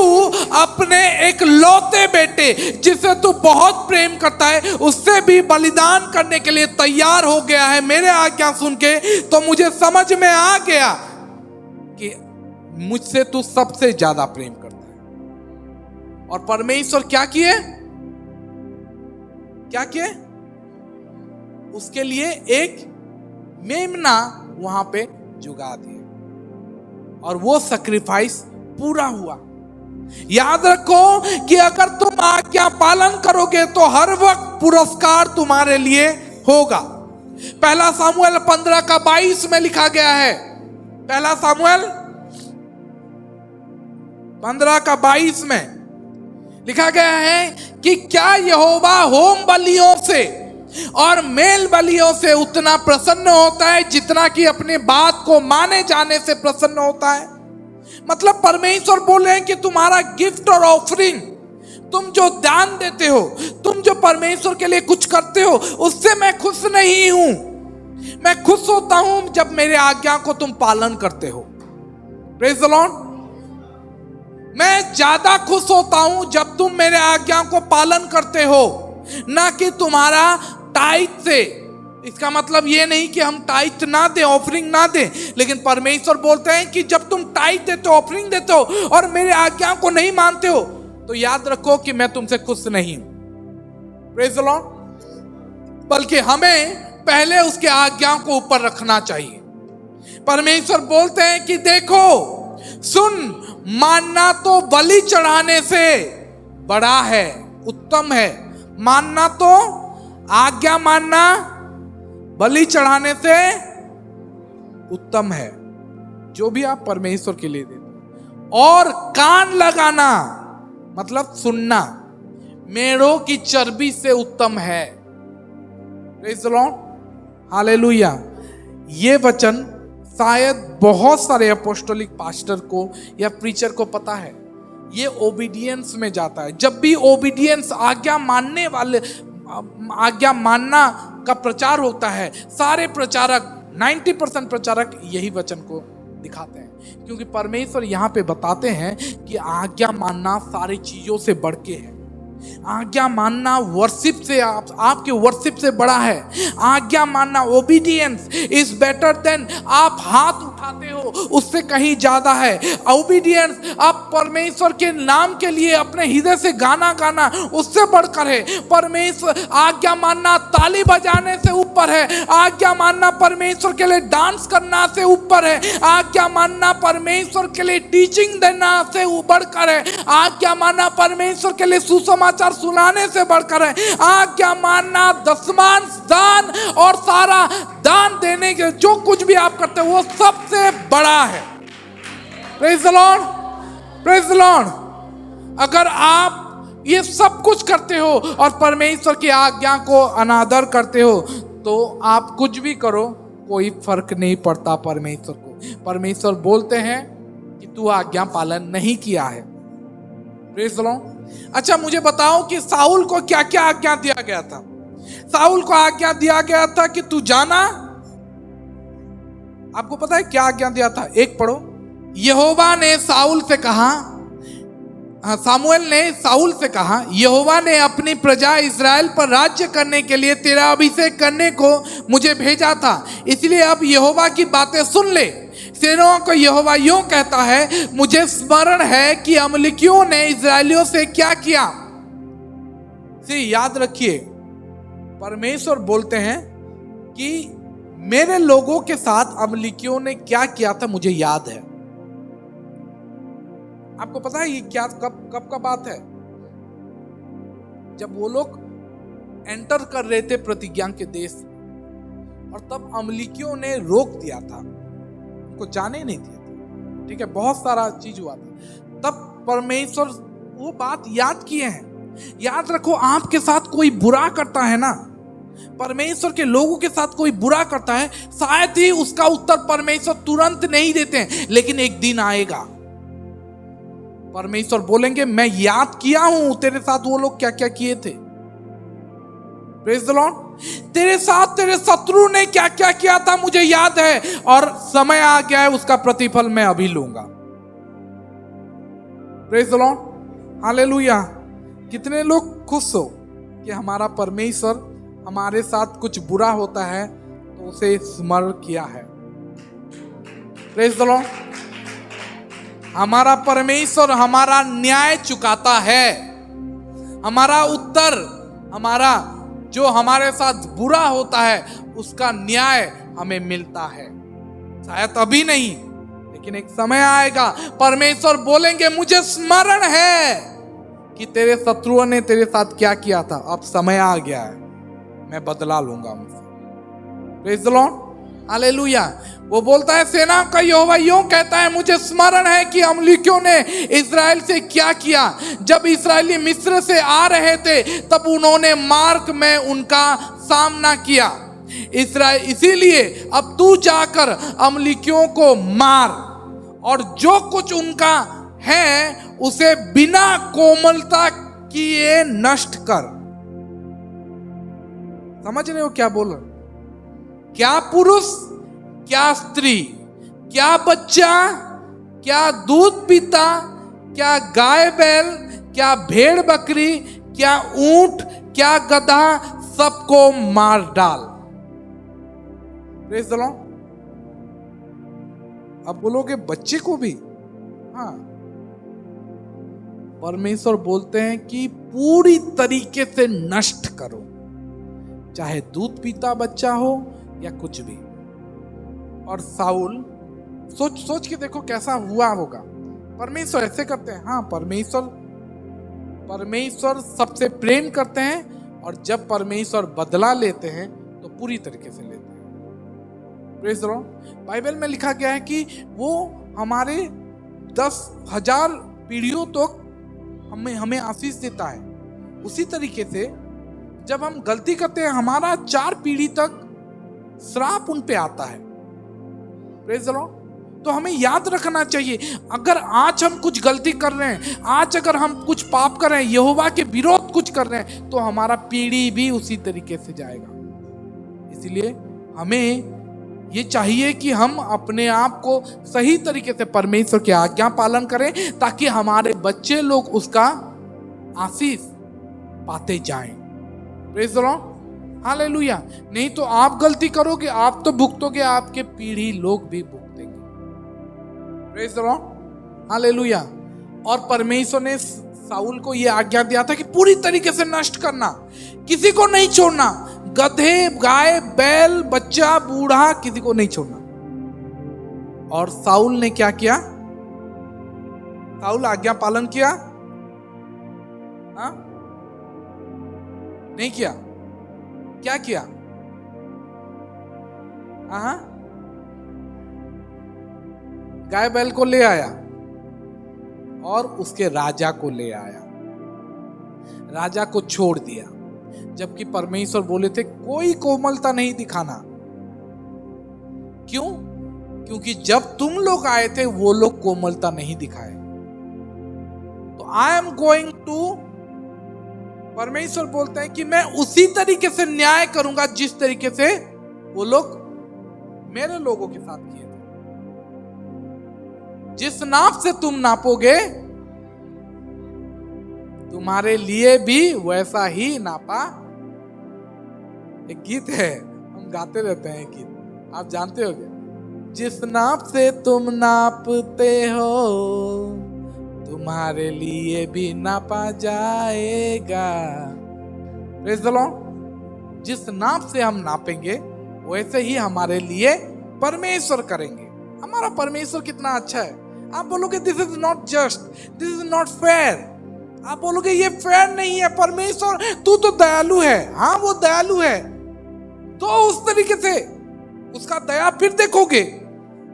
अपने एक लौते बेटे जिसे तू बहुत प्रेम करता है उससे भी बलिदान करने के लिए तैयार हो गया है मेरे आज्ञा सुन के, तो मुझे समझ में आ गया कि मुझसे तू सबसे ज्यादा प्रेम करता है। और परमेश्वर क्या किए, क्या किए? उसके लिए एक मेमना वहां पे जुगा दिए, और वो सैक्रिफाइस पूरा हुआ। याद रखो कि अगर तुम आज्ञा पालन करोगे तो हर वक्त पुरस्कार तुम्हारे लिए होगा। पहला सामुएल 15:22 में लिखा गया है, पहला सामुएल 15:22 में लिखा गया है कि क्या यहोवा होम बलियों से और मेल बलियों से उतना प्रसन्न होता है जितना कि अपने बात को माने जाने से प्रसन्न होता है। मतलब परमेश्वर बोल रहे हैं कि तुम्हारा गिफ्ट और ऑफरिंग, तुम जो दान देते हो, तुम जो परमेश्वर के लिए कुछ करते हो, उससे मैं खुश नहीं हूं। मैं खुश होता हूं जब मेरे आज्ञा को तुम पालन करते हो। Praise the Lord. मैं ज्यादा खुश होता हूं जब तुम मेरे आज्ञा को पालन करते हो, ना कि तुम्हारा टाइट से। इसका मतलब ये नहीं कि हम टाइट ना दे, ऑफरिंग ना दे, लेकिन परमेश्वर बोलते हैं कि जब तुम टाइट देते हो, ऑफरिंग देते हो और मेरे आज्ञा को नहीं मानते हो, तो याद रखो कि मैं तुमसे खुश नहीं हूं। Praise the Lord. बल्कि हमें पहले उसके आज्ञा को ऊपर रखना चाहिए। परमेश्वर बोलते हैं कि देखो, सुन, मानना तो बलि चढ़ाने से बड़ा है, उत्तम है। मानना तो, आज्ञा मानना बलि चढ़ाने से उत्तम है, जो भी आप परमेश्वर के लिए देते। और कान लगाना मतलब सुनना मेढ़ों की चर्बी से उत्तम है। Praise the Lord, hallelujah. ये वचन शायद बहुत सारे अपोस्टोलिक पास्टर को या प्रीचर को पता है। ये ओबीडियंस में जाता है। जब भी ओबीडियंस, आज्ञा मानने वाले, आज्ञा मानना का प्रचार होता है, सारे प्रचारक 90% प्रचारक यही वचन को दिखाते हैं, क्योंकि परमेश्वर यहाँ पे बताते हैं कि आज्ञा मानना सारी चीजों से बढ़ के है। आज्ञा मानना वर्शिप से, आपके वर्शिप से बड़ा है। आज्ञा मानना, ओबीडियंस इज बेटर देन आप हाथ उठाते हो, उससे कहीं ज्यादा है। ओबीडियंस, आप परमेश्वर के नाम के लिए अपने हृदय से गाना गाना, उससे बढ़कर है। परमेश्वर, आज्ञा मानना ताली बजाने से ऊपर है। आज्ञा मानना परमेश्वर के लिए डांस करना से ऊपर है। आज्ञा मानना परमेश्वर के लिए टीचिंग देना से बढ़कर है। आज्ञा मानना परमेश्वर के लिए सुसमाचार सुनाने से बढ़कर है। आज्ञा मानना दशमांश दान और सारा दान देने के, जो कुछ भी आप करते हो वो सबसे बड़ा है। Praise the Lord, praise the Lord. अगर आप ये सब कुछ करते हो और परमेश्वर की आज्ञा को अनादर करते हो, तो आप कुछ भी करो, कोई फर्क नहीं पड़ता परमेश्वर को। परमेश्वर बोलते हैं कि तू आज्ञा पालन नहीं किया है। Praise the Lord. अच्छा, मुझे बताओ कि साउल को क्या क्या आज्ञा दिया गया था? साउल को आज्ञा दिया गया था कि तू जाना। आपको पता है क्या आज्ञा दिया था? एक पढ़ो। यहोवा ने साउल से कहा, सामुएल ने साउल से कहा, यहोवा ने अपनी प्रजा इस्राएल पर राज्य करने के लिए तेरा अभिषेक करने को मुझे भेजा था, इसलिए अब यहोवा की बातें सुन ले। सेनाओं को यहोवा यूं कहता है, मुझे स्मरण है कि अमलेकियों ने इस्राएलियों से क्या किया। याद रखिए, परमेश्वर बोलते हैं कि मेरे लोगों के साथ अमलीकियों ने क्या किया था मुझे याद है। आपको पता है ये क्या कब का बात है? जब वो लोग एंटर कर रहे थे प्रतिज्ञा के देश, और तब अमलीकियों ने रोक दिया था, उनको जाने नहीं दिया था। ठीक है, बहुत सारा चीज हुआ था। तब परमेश्वर वो बात याद किए हैं। याद रखो, आपके साथ कोई बुरा करता है ना, परमेश्वर के लोगों के साथ कोई बुरा करता है, शायद ही उसका उत्तर परमेश्वर तुरंत नहीं देते हैं, लेकिन एक दिन आएगा परमेश्वर बोलेंगे मैं याद किया हूं तेरे साथ वो लोग क्या क्या किए थे। Praise the Lord. तेरे साथ तेरे शत्रु ने क्या क्या किया था मुझे याद है, और समय आ गया है उसका प्रतिफल मैं अभी लूंगा। Praise the Lord, hallelujah. कितने लोग खुश हो कि हमारा परमेश्वर हमारे साथ कुछ बुरा होता है तो उसे स्मरण किया है। Praise the Lord. हमारा परमेश्वर हमारा न्याय चुकाता है, हमारा उत्तर, हमारा जो हमारे साथ बुरा होता है उसका न्याय हमें मिलता है। शायद अभी नहीं, लेकिन एक समय आएगा परमेश्वर बोलेंगे मुझे स्मरण है कि तेरे शत्रुओं ने तेरे साथ क्या किया था, अब समय आ गया है, मैं बदला लूंगा उनसे। Praise the Lord, hallelujah. वो बोलता है सेना का यहोवा यूं कहता है मुझे स्मरण है कि अमलीकियों ने इस्राएल से क्या किया। जब इस्राएली मिस्र से आ रहे थे तब उन्होंने मार्ग में उनका सामना किया। इसीलिए अब तू जाकर अमलीकियों को मार और जो कुछ उनका है उसे बिना कोमलता किए नष्ट कर। समझ रहे हो क्या बोल रहे? क्या पुरुष, क्या स्त्री, क्या बच्चा, क्या दूध पीता, क्या गाय बैल, क्या भेड़ बकरी, क्या ऊंट, क्या गधा, सबको मार डाल। Praise the Lord. अब बोलोगे बच्चे को भी? हाँ, परमेश्वर बोलते हैं कि पूरी तरीके से नष्ट करो, चाहे दूध पीता बच्चा हो या कुछ भी। और साउल, सोच के देखो कैसा हुआ होगा। परमेश्वर ऐसे करते हैं। हाँ, परमेश्वर सबसे प्रेम करते हैं, और जब परमेश्वर बदला लेते हैं तो पूरी तरीके से लेते हैं। Praise the Lord. बाइबल में लिखा गया है कि वो हमारे 10,000 पीढ़ियों तक हमें आशीष देता है। उसी तरीके से जब हम गलती करते हैं हमारा 4 पीढ़ी तक श्राप उन पे आता है। Praise the Lord. तो हमें याद रखना चाहिए, अगर आज हम कुछ गलती कर रहे हैं, आज अगर हम कुछ पाप कर रहे हैं, यहोवा के विरोध कुछ कर रहे हैं, तो हमारा पीढ़ी भी उसी तरीके से जाएगा। इसलिए हमें ये चाहिए कि हम अपने आप को सही तरीके से परमेश्वर की आज्ञा पालन करें, ताकि हमारे बच्चे लोग उसका आशीष पाते जाएं। Praise the Lord, hallelujah. नहीं तो आप गलती करोगे, आप तो भुगतोगे, आपके पीढ़ी लोग भी भुगतेंगे। Praise the Lord, hallelujah. और परमेश्वर ने साउल को यह आज्ञा दिया था कि पूरी तरीके से नष्ट करना, किसी को नहीं छोड़ना, गधे, गाय, बैल, बच्चा, बूढ़ा, किसी को नहीं छोड़ना। और साउल ने क्या किया? साउल आज्ञा पालन किया? हाँ? नहीं किया। क्या किया? हाँ, गाय बैल को ले आया और उसके राजा को ले आया, राजा को छोड़ दिया। जबकि परमेश्वर बोले थे कोई कोमलता नहीं दिखाना। क्यों? क्योंकि जब तुम लोग आए थे वो लोग कोमलता नहीं दिखाए। तो आई एम गोइंग टू, परमेश्वर बोलते हैं कि मैं उसी तरीके से न्याय करूंगा जिस तरीके से वो लोग मेरे लोगों के साथ किए थे। जिस नाप से तुम नापोगे तुम्हारे लिए भी वैसा ही नापा। एक गीत है, हम गाते रहते हैं गीत, आप जानते होंगे। जिस नाप से तुम नापते हो तुम्हारे लिए भी नापा जाएगा। Praise the Lord. जिस नाप से हम नापेंगे वैसे ही हमारे लिए परमेश्वर करेंगे। हमारा परमेश्वर कितना अच्छा है। आप बोलोगे this is not just, this is not fair. आप बोलोगे ये फेयर नहीं है, परमेश्वर तू तो दयालु है। हाँ वो दयालु है, तो उस तरीके से उसका दया फिर देखोगे।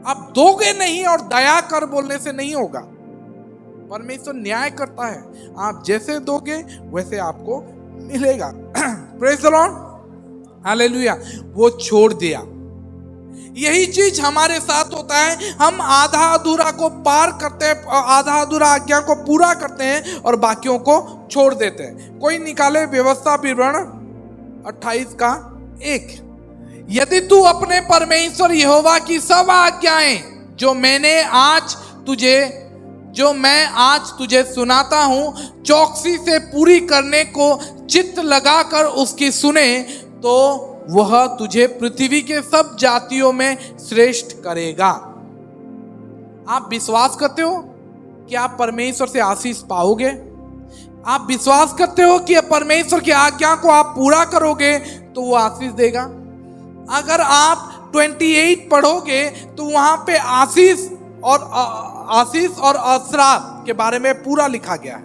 आप दोगे नहीं, और दया कर बोलने से नहीं होगा। परमेश्वर न्याय करता है, आप जैसे दोगे वैसे आपको मिलेगा। Praise the Lord, hallelujah. वो छोड़ दिया। यही चीज हमारे साथ होता है। हम आधा अधूरा को पार करते हैं, आधा अधूरा आज्ञा को पूरा करते हैं और बाकियों को छोड़ देते हैं। कोई निकाले व्यवस्था विवरण 28:1। यदि तू अपने परमेश्वर यहोवा की सब आज्ञाएं जो मैं आज तुझे सुनाता हूं चौकसी से पूरी करने को चित्त लगाकर उसकी सुने, तो वह तुझे पृथ्वी के सब जातियों में श्रेष्ठ करेगा। आप विश्वास करते हो कि आप परमेश्वर से आशीष पाओगे? आप विश्वास करते हो कि परमेश्वर की आज्ञा को आप पूरा करोगे तो वो आशीष देगा? अगर आप 28 पढ़ोगे तो वहां पे आशीष और अश्राप के बारे में पूरा लिखा गया है।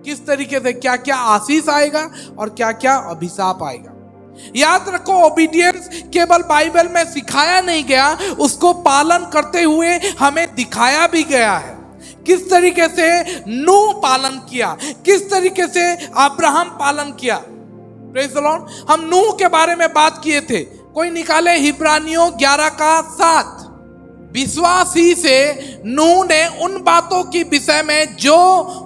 किस तरीके से क्या क्या आशीष आएगा और क्या क्या अभिशाप आएगा। याद रखो, ओबीडियंस केवल बाइबल में सिखाया नहीं गया, उसको पालन करते हुए हमें दिखाया भी गया है। किस तरीके से नूह पालन किया, किस तरीके से अब्राहम पालन किया। Praise the Lord. हम नूह के बारे में बात किए थे। कोई निकाले हिब्रानियों 11:7। विश्वास ही से नूह ने उन बातों की विषय में जो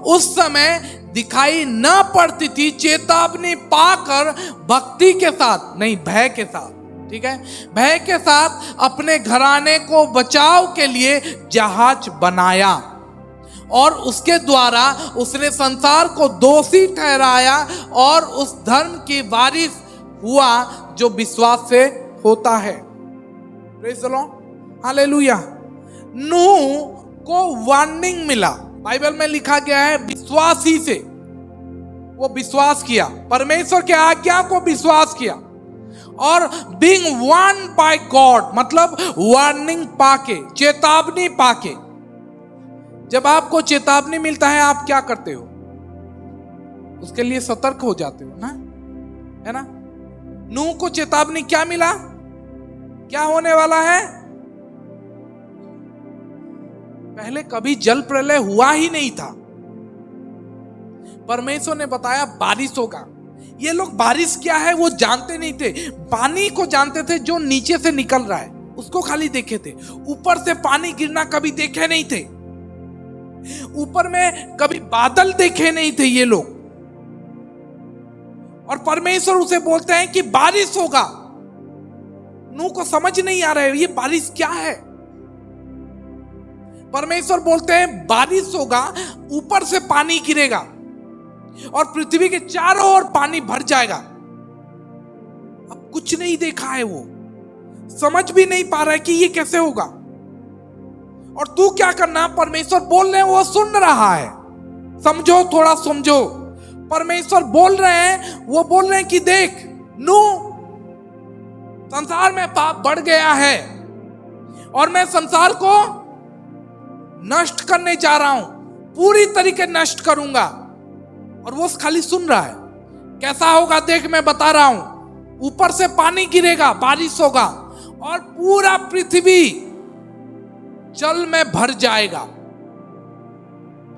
उस समय दिखाई न पड़ती थी चेतावनी पाकर भक्ति के साथ, नहीं भय के साथ, ठीक है, भय के साथ अपने घराने को बचाव के लिए जहाज बनाया और उसके द्वारा उसने संसार को दोषी ठहराया और उस धर्म की वारिस हुआ जो विश्वास से होता है। Praise the Lord, hallelujah. नूह को वार्निंग मिला, बाइबल में लिखा गया है विश्वास ही से। वो विश्वास किया, परमेश्वर के आज्ञा को विश्वास किया और बीइंग वार्न्ड बाय गॉड, मतलब वार्निंग पाके, चेतावनी पाके। जब आपको चेतावनी मिलता है आप क्या करते हो? उसके लिए सतर्क हो जाते हो ना, है ना। नूह को चेतावनी क्या मिला, क्या होने वाला है? पहले कभी जल प्रलय हुआ ही नहीं था। परमेश्वर ने बताया बारिश होगा। ये लोग बारिश क्या है वो जानते नहीं थे। पानी को जानते थे जो नीचे से निकल रहा है, उसको खाली देखे थे। ऊपर से पानी गिरना कभी देखे नहीं थे। ऊपर में कभी बादल देखे नहीं थे ये लोग। और परमेश्वर उसे बोलते हैं कि बारिश होगा। नूह को समझ नहीं आ रहा है ये बारिश क्या है। परमेश्वर बोलते हैं बारिश होगा, ऊपर से पानी गिरेगा और पृथ्वी के चारों ओर पानी भर जाएगा। अब कुछ नहीं देखा है, वो समझ भी नहीं पा रहा है कि ये कैसे होगा। और तू क्या करना, परमेश्वर बोल रहे हैं वो सुन रहा है। समझो, थोड़ा समझो। परमेश्वर बोल रहे हैं, वो बोल रहे हैं कि देख नूह, संसार में पाप बढ़ गया है और मैं संसार को नष्ट करने जा रहा हूं, पूरी तरीके नष्ट करूंगा। और वो खाली सुन रहा है। कैसा होगा देख, मैं बता रहा हूं। ऊपर से पानी गिरेगा, बारिश होगा और पूरा पृथ्वी जल में भर जाएगा।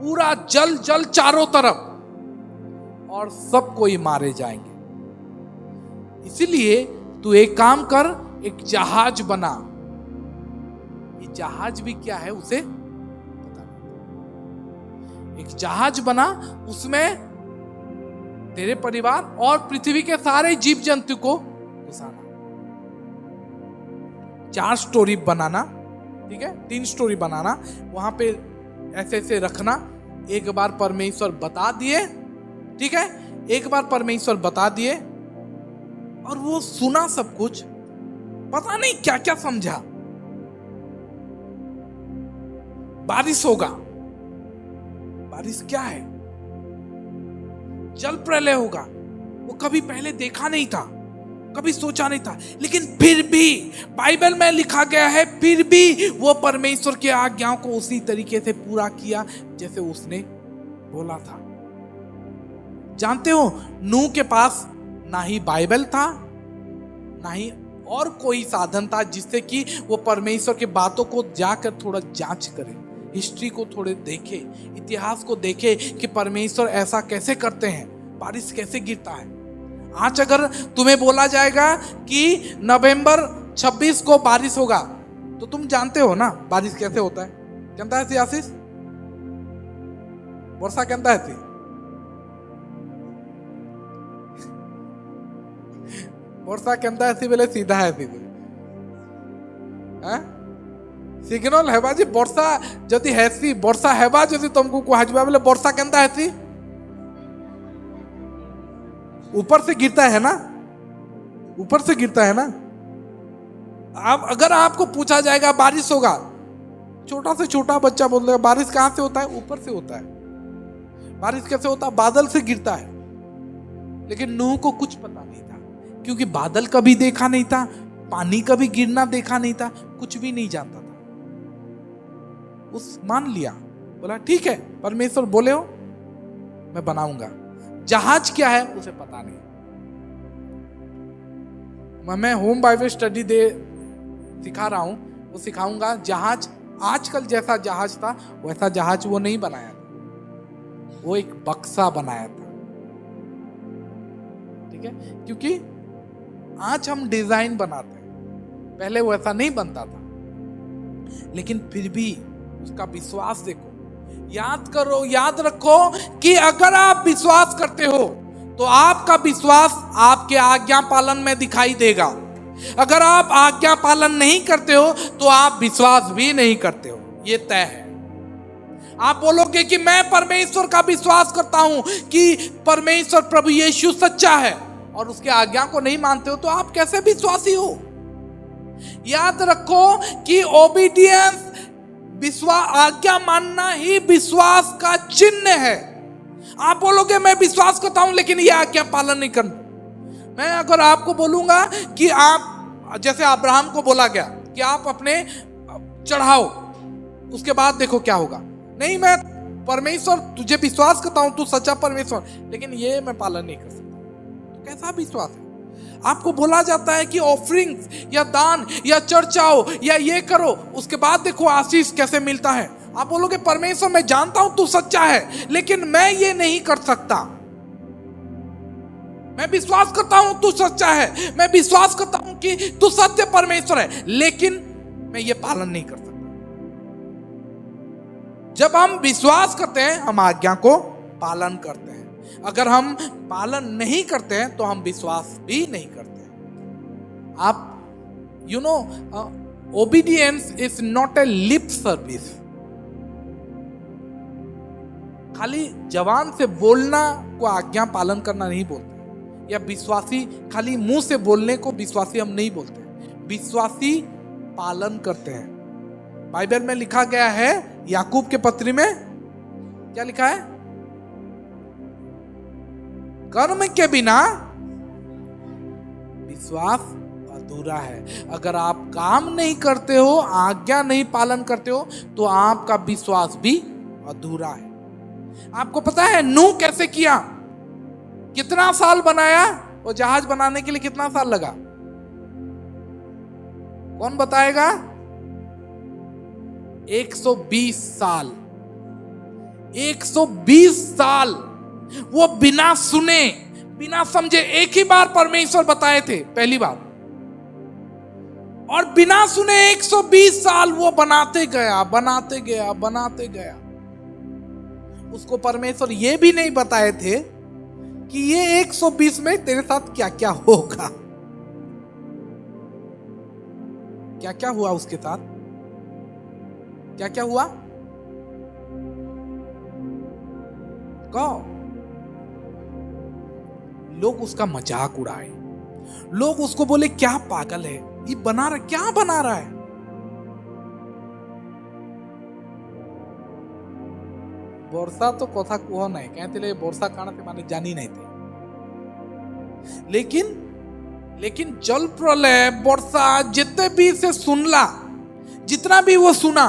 पूरा जल जल चारों तरफ, और सब कोई मारे जाएंगे। इसीलिए तू एक काम कर, एक जहाज बना। ये जहाज भी क्या है उसे पता नहीं। एक जहाज बना, उसमें तेरे परिवार और पृथ्वी के सारे जीव जंतु को घुसाना। 4 स्टोरी बनाना, ठीक है, 3 स्टोरी बनाना, वहां पे ऐसे ऐसे रखना। एक बार परमेश्वर बता दिए, ठीक है, एक बार परमेश्वर बता दिए और वो सुना सब कुछ, पता नहीं क्या क्या समझा। बारिश होगा, बारिश क्या है? जल प्रलय होगा, वो कभी पहले देखा नहीं था। कभी सोचा नहीं था। लेकिन फिर भी बाइबल में लिखा गया है, फिर भी वो परमेश्वर की आज्ञाओं को उसी तरीके से पूरा किया जैसे उसने बोला था। जानते हो, नूह के पास ना ही बाइबल था, ना ही और कोई साधन था जिससे कि वो परमेश्वर की बातों को जाकर थोड़ा जांच करे, हिस्ट्री को थोड़े देखे, इतिहास को देखे कि परमेश्वर ऐसा कैसे करते हैं, बारिश कैसे गिरता है। आज अगर तुम्हें बोला जाएगा कि नवंबर 26 को बारिश होगा, तो तुम जानते हो ना बारिश कैसे होता है। कहता है आशीष, वर्षा कहता है वर्षा कहता है बोले सीधा है सिग्नल है बाजी। वर्षा जदि है वर्षा है जदि तुमको कहवा बोले वर्षा कहता है ऊपर से गिरता है ना, ऊपर से गिरता है ना। अब अगर आपको पूछा जाएगा बारिश होगा, छोटा से छोटा बच्चा बोल देगा बारिश कहां से होता है, ऊपर से होता है। बारिश कैसे होता है, बादल से गिरता है। लेकिन नूह को कुछ पता नहीं था, क्योंकि बादल कभी देखा नहीं था, पानी कभी गिरना देखा नहीं था, कुछ भी नहीं जानता था। उस मान लिया, बोला ठीक है परमेश्वर बोले हो मैं बनाऊंगा। जहाज क्या है उसे पता नहीं। मैं होम बाइबल स्टडी दे सिखा रहा हूं, वो सिखाऊंगा। जहाज आजकल जैसा जहाज था वैसा जहाज वो नहीं बनाया था, वो एक बक्सा बनाया था। ठीक है, क्योंकि आज हम डिजाइन बनाते हैं, पहले वो ऐसा नहीं बनता था। लेकिन फिर भी उसका विश्वास देखो, याद करो, याद रखो कि अगर आप विश्वास करते हो तो आपका विश्वास आपके आज्ञा पालन में दिखाई देगा। अगर आप आज्ञा पालन नहीं करते हो तो आप विश्वास भी नहीं करते हो, ये तय है। आप बोलोगे कि मैं परमेश्वर का विश्वास करता हूं कि परमेश्वर प्रभु यीशु सच्चा है, और उसके आज्ञा को नहीं मानते हो तो आप कैसे विश्वासी हो। याद रखो कि ओबीडियंस, विश्वास, आज्ञा मानना ही विश्वास का चिन्ह है। आप बोलोगे मैं विश्वास करता हूं लेकिन यह आज्ञा पालन नहीं करना। मैं अगर आपको बोलूंगा कि आप, जैसे अब्राहम को बोला गया कि आप अपने चढ़ाओ, उसके बाद देखो क्या होगा। नहीं, मैं परमेश्वर तुझे विश्वास करता हूं, तू सच्चा परमेश्वर, लेकिन ये मैं पालन नहीं कर सकता। तो कैसा विश्वास है। आपको बोला जाता है कि ऑफरिंग्स या दान या चर्च आओ या ये करो, उसके बाद देखो आशीष कैसे मिलता है। आप बोलोगे परमेश्वर मैं जानता हूं तू सच्चा है, लेकिन मैं ये नहीं कर सकता। मैं विश्वास करता हूं तू सच्चा है, मैं विश्वास करता हूं कि तू सत्य परमेश्वर है, लेकिन मैं ये पालन नहीं कर सकता। जब हम विश्वास करते हैं हम आज्ञा को पालन करते हैं। अगर हम पालन नहीं करते हैं तो हम विश्वास भी नहीं करते हैं। आप you know, obedience is not a lip service. खाली जवान से बोलना को आज्ञा पालन करना नहीं बोलते, या विश्वासी खाली मुंह से बोलने को विश्वासी हम नहीं बोलते। विश्वासी पालन करते हैं। बाइबल में लिखा गया है, याकूब के पत्री में क्या लिखा है, कर्म के बिना विश्वास अधूरा है। अगर आप काम नहीं करते हो, आज्ञा नहीं पालन करते हो, तो आपका विश्वास भी अधूरा है। आपको पता है नूह कैसे किया, कितना साल बनाया, वो जहाज बनाने के लिए कितना साल लगा, कौन बताएगा? 120 साल। 120 साल वो बिना सुने, बिना समझे, एक ही बार परमेश्वर बताए थे, पहली बार, और बिना सुने 120 साल वो बनाते गया, बनाते गया, बनाते गया। उसको परमेश्वर ये भी नहीं बताए थे कि ये 120 में तेरे साथ क्या क्या होगा। क्या क्या हुआ उसके साथ, क्या क्या हुआ कहो। लोग उसका मजाक उड़ाए, लोग उसको बोले क्या पागल है ये, बना रहा, क्या बना रहा है। वर्षा तो कथा कुह नहीं कहते, वर्षा कारण से माने जानी नहीं थे। लेकिन लेकिन जल प्रलय, वर्षा, जितने भी इसे सुनला, जितना भी वो सुना,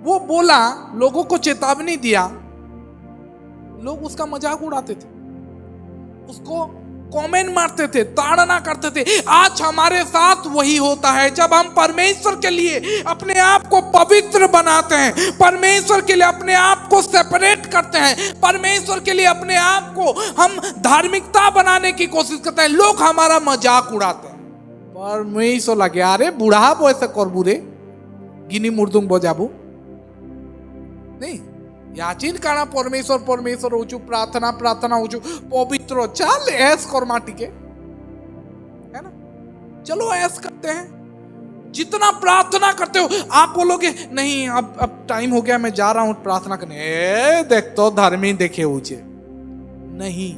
वो बोला, लोगों को चेतावनी दिया, लोग उसका मजाक उड़ाते थे, उसको कमेंट मारते थे, ताड़ना करते थे। आज हमारे साथ वही होता है। जब हम परमेश्वर के लिए अपने आप को पवित्र बनाते हैं, परमेश्वर के लिए अपने आप को सेपरेट करते हैं, परमेश्वर के लिए अपने आप को हम धार्मिकता बनाने की कोशिश करते हैं, लोग हमारा मजाक उड़ाते हैं। परमेश्वर लगे, अरे बुढ़ा बोसे कर बुरे गिनी मुर्दुंग बजाबू नहीं, याचीन काना परमेश्वर परमेश्वर होचु, प्रार्थना प्रार्थना होचु, पवित्र चल ऐस कर माटी के, है ना, चलो ऐस करते हैं। जितना प्रार्थना करते हो, आप बोलोगे नहीं अब टाइम हो गया, मैं जा रहा हूं प्रार्थना करने, देख तो धर्मी देखे ऊंचे नहीं।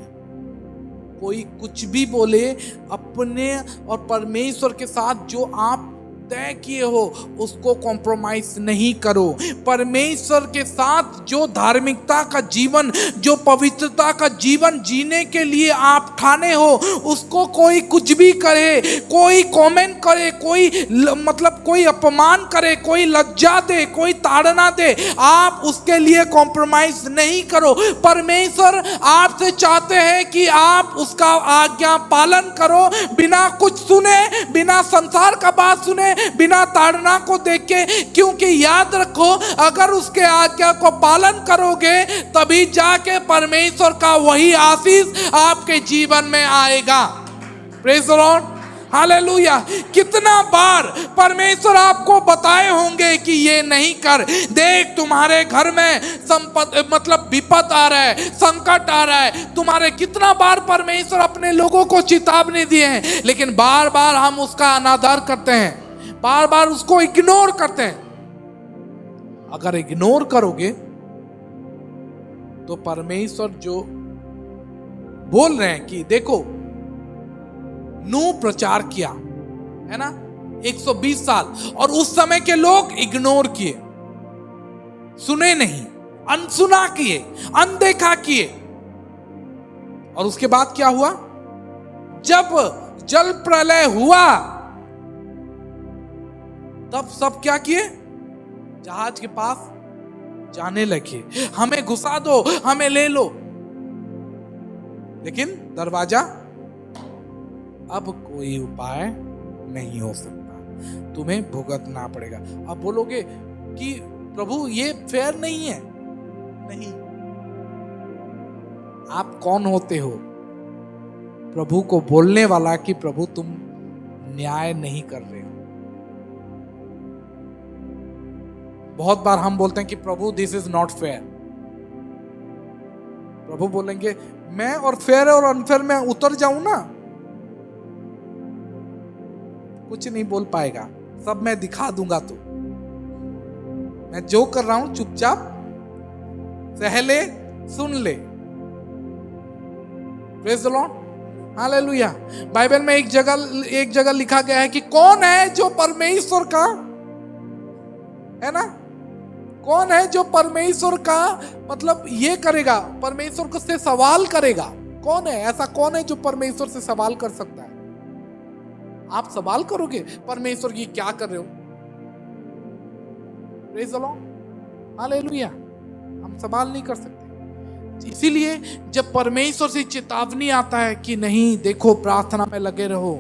कोई कुछ भी बोले, अपने और परमेश्वर के साथ जो आप तय किए हो उसको कॉम्प्रोमाइज नहीं करो। परमेश्वर के साथ जो धार्मिकता का जीवन, जो पवित्रता का जीवन जीने के लिए आप ठाने हो, उसको कोई कुछ भी करे, कोई कमेंट करे, कोई मतलब कोई अपमान करे, कोई लज्जा दे, कोई ताड़ना दे, आप उसके लिए कॉम्प्रोमाइज नहीं करो। परमेश्वर आपसे चाहते हैं कि आप उसका आज्ञा पालन करो, बिना कुछ सुने, बिना संसार का बात सुने, बिना ताड़ना को देख के। क्योंकि याद रखो, अगर उसके आज्ञा को पालन करोगे तभी जाके परमेश्वर का वही आशीष आपके जीवन में आएगा। Praise the Lord, hallelujah. कितना बार परमेश्वर आपको बताए होंगे कि ये नहीं कर, देख तुम्हारे घर में मतलब विपद आ रहा है, संकट आ रहा है, तुम्हारे कितना बार परमेश्वर अपने लोगों को चेतावनी दिए हैं, लेकिन बार बार हम उसका अनादर करते हैं, बार बार उसको इग्नोर करते हैं। अगर इग्नोर करोगे तो परमेश्वर जो बोल रहे हैं कि देखो नूह प्रचार किया, है ना, 120 साल, और उस समय के लोग इग्नोर किए, सुने नहीं, अनसुना किए, अनदेखा किए। और उसके बाद क्या हुआ? जब जल प्रलय हुआ तब सब क्या किए? जहाज के पास जाने लगे, हमें घुसा दो, हमें ले लो। लेकिन दरवाजा, अब कोई उपाय नहीं हो सकता, तुम्हें भुगतना पड़ेगा। अब बोलोगे कि प्रभु ये फेयर नहीं है। नहीं, आप कौन होते हो प्रभु को बोलने वाला कि प्रभु तुम न्याय नहीं कर रहे हो? बहुत बार हम बोलते हैं कि प्रभु दिस इज नॉट फेयर। प्रभु बोलेंगे मैं और फेयर और अनफेयर में उतर जाऊं ना, कुछ नहीं बोल पाएगा, सब मैं दिखा दूंगा। तो मैं जो कर रहा हूं चुपचाप सह ले, सुन ले। Praise the Lord, hallelujah. Bible में एक जगह लिखा गया है कि कौन है जो परमेश्वर का, है ना, कौन है जो परमेश्वर का मतलब ये करेगा, परमेश्वर को से सवाल करेगा? कौन है ऐसा? कौन है जो परमेश्वर से सवाल कर सकता है? आप सवाल करोगे परमेश्वर की क्या कर रहे हो? Praise the Lord, hallelujah. हम सवाल नहीं कर सकते। इसीलिए जब परमेश्वर से चेतावनी आता है कि नहीं देखो प्रार्थना में लगे रहो,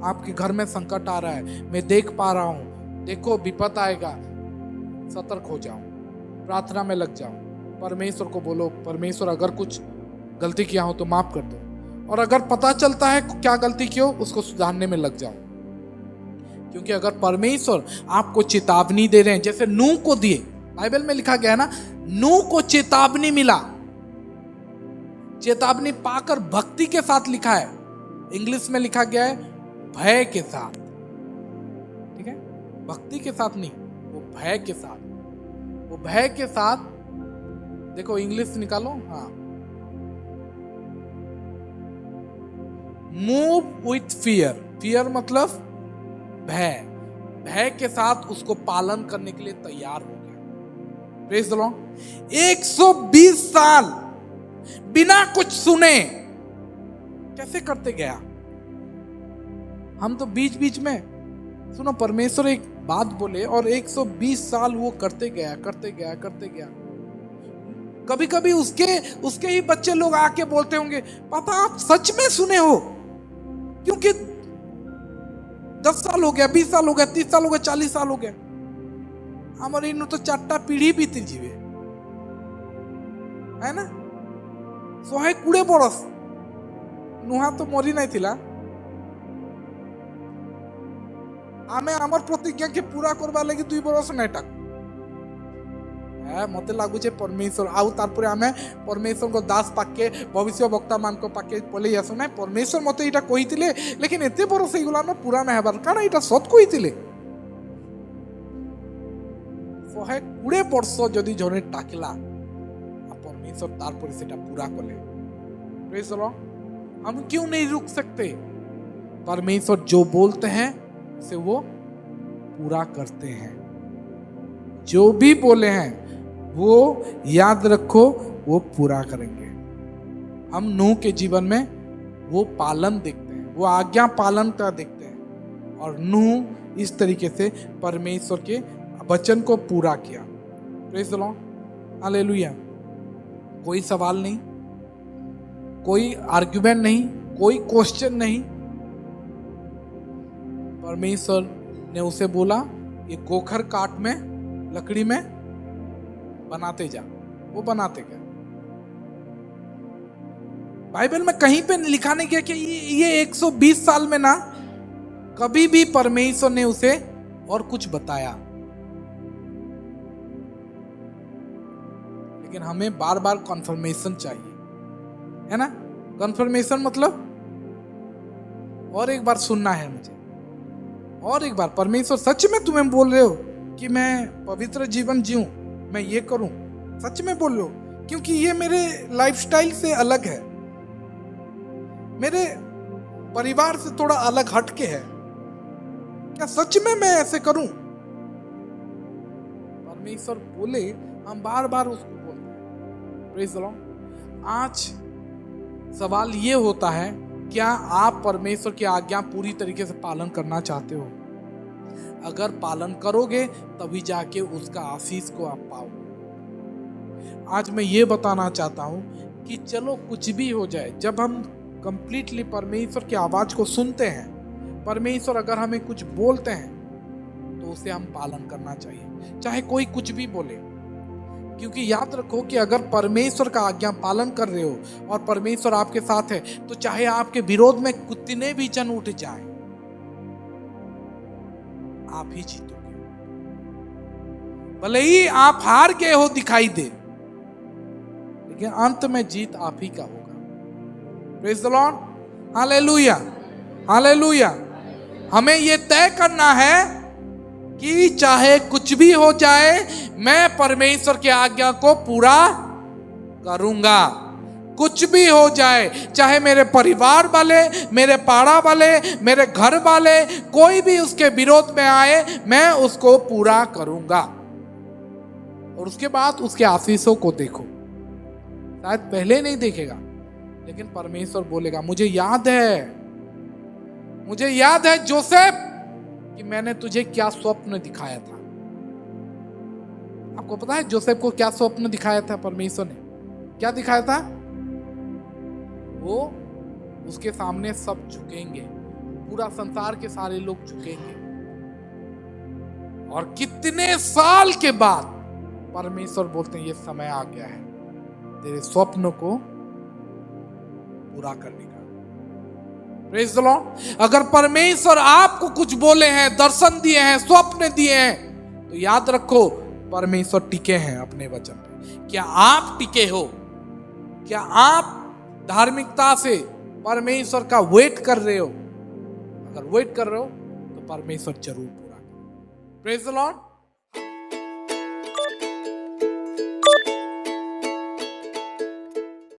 आपके घर में संकट आ रहा है, मैं देख पा रहा हूं, देखो विपद आएगा, सतर्क हो जाओ, प्रार्थना में लग जाओ, परमेश्वर को बोलो परमेश्वर अगर कुछ गलती किया हो तो माफ कर दो, और अगर पता चलता है क्या गलती की हो उसको सुधारने में लग जाओ। क्योंकि अगर परमेश्वर आपको चेतावनी दे रहे हैं, जैसे नूह को दिए, बाइबल में लिखा गया है ना, नूह को चेतावनी मिला, चेतावनी पाकर भक्ति के साथ लिखा है, इंग्लिश में लिखा गया है भय के साथ, ठीक है, भक्ति के साथ नहीं, वो भय के साथ, वो भय के साथ। देखो इंग्लिश निकालो, हाँ, मूव विथ फियर, फियर मतलब भय, भय के साथ उसको पालन करने के लिए तैयार हो गया। Praise the Lord. 120 साल बिना कुछ सुने कैसे करते गया? हम तो बीच बीच में, सुनो, परमेश्वर एक बात बोले और 120 साल वो करते गया। कभी कभी उसके ही बच्चे लोग आके बोलते होंगे, पापा आप सच में सुने हो? क्योंकि 10 साल हो गया, 20 साल हो गया, 30 साल हो गया, 40 साल हो गया, हमारे इन तो 4टा पीढ़ी बीती जीवे है ना। 120 बरस नुहा तो मरी नहीं थिला। आमे आमर प्रतिज्ञा के पूरा करबा लगी 2 बरस नहीं टाक मत लगुचे परमेश्वर आउ तारपरे आमे परमेश्वर को दास पाके भविष्य वक्ता मान को पाके पले आसो ना। परमेश्वर मत इटा कहिथिले, लेकिन एते बरस हे गुला ना पूरा नहीं हबार कारण इटा सत कहिथिले। 120 वर्ष जदि जने टाकिला परमेश्वर तारपरे सेटा पूरा कले, प्रेज द लॉर्ड। हम क्यों नहीं रुक सकते? परमेश्वर जो बोलते हैं से वो पूरा करते हैं। जो भी बोले हैं वो याद रखो, वो पूरा करेंगे। हम नूह के जीवन में वो पालन देखते हैं, वो आज्ञा पालन का देखते हैं, और नूह इस तरीके से परमेश्वर के वचन को पूरा किया। Praise the Lord, hallelujah. कोई सवाल नहीं, कोई आर्गुमेंट नहीं, कोई क्वेश्चन नहीं। परमेश्वर ने उसे बोला ये गोखर काट में, लकड़ी में बनाते जा। वो बनाते गया। बाइबल में कहीं पे लिखा नहीं गया कि ये 120 साल में ना कभी भी परमेश्वर ने उसे और कुछ बताया। लेकिन हमें बार बार कंफर्मेशन चाहिए, है ना। कंफर्मेशन मतलब और एक बार सुनना है मुझे, और एक बार परमेश्वर सच में तुम्हें बोल रहे हो कि मैं पवित्र जीवन जीऊं, मैं ये करूं, सच में बोल रहे हो? क्योंकि ये मेरे लाइफस्टाइल से अलग है, मेरे परिवार से थोड़ा अलग हटके है, क्या सच में मैं ऐसे करूं? परमेश्वर बोले, हम बार बार उसको बोलते हैं। Praise the Lord. आज सवाल ये होता है, क्या आप परमेश्वर की आज्ञा पूरी तरीके से पालन करना चाहते हो? अगर पालन करोगे तभी जाके उसका आशीष को आप पाओगे। आज मैं ये बताना चाहता हूं कि चलो कुछ भी हो जाए, जब हम कंप्लीटली परमेश्वर की आवाज को सुनते हैं, परमेश्वर अगर हमें कुछ बोलते हैं तो उसे हम पालन करना चाहिए, चाहे कोई कुछ भी बोले। क्योंकि याद रखो कि अगर परमेश्वर का आज्ञा पालन कर रहे हो और परमेश्वर आपके साथ है, तो चाहे आपके विरोध में कितने भी जन उठ जाए, आप ही जीतोगे। भले ही आप हार गए हो दिखाई दे, लेकिन अंत में जीत आप ही का होगा। Praise the Lord, hallelujah, hallelujah. हमें यह तय करना है कि चाहे कुछ भी हो जाए, मैं परमेश्वर की आज्ञा को पूरा करूंगा। कुछ भी हो जाए, चाहे मेरे परिवार वाले, मेरे पाड़ा वाले, मेरे घर वाले, कोई भी उसके विरोध में आए, मैं उसको पूरा करूंगा। और उसके बाद उसके आशीषों को देखो। शायद पहले नहीं देखेगा, लेकिन परमेश्वर बोलेगा, मुझे याद है जोसेफ कि मैंने तुझे क्या स्वप्न दिखाया था। आपको पता है जोसेफ को क्या स्वप्न दिखाया था? परमेश्वर ने क्या दिखाया था? वो उसके सामने सब झुकेंगे, पूरा संसार के सारे लोग झुकेंगे। और कितने साल के बाद परमेश्वर बोलते हैं, ये समय आ गया है तेरे स्वप्न को पूरा करने का। Praise the Lord. अगर परमेश्वर आपको कुछ बोले हैं, दर्शन दिए हैं, स्वप्न दिए हैं, तो याद रखो परमेश्वर टिके हैं अपने वचन पे। क्या आप टिके हो? क्या आप धार्मिकता से परमेश्वर का वेट कर रहे हो? अगर वेट कर रहे हो तो परमेश्वर जरूर पूरा करेगा। Praise the Lord.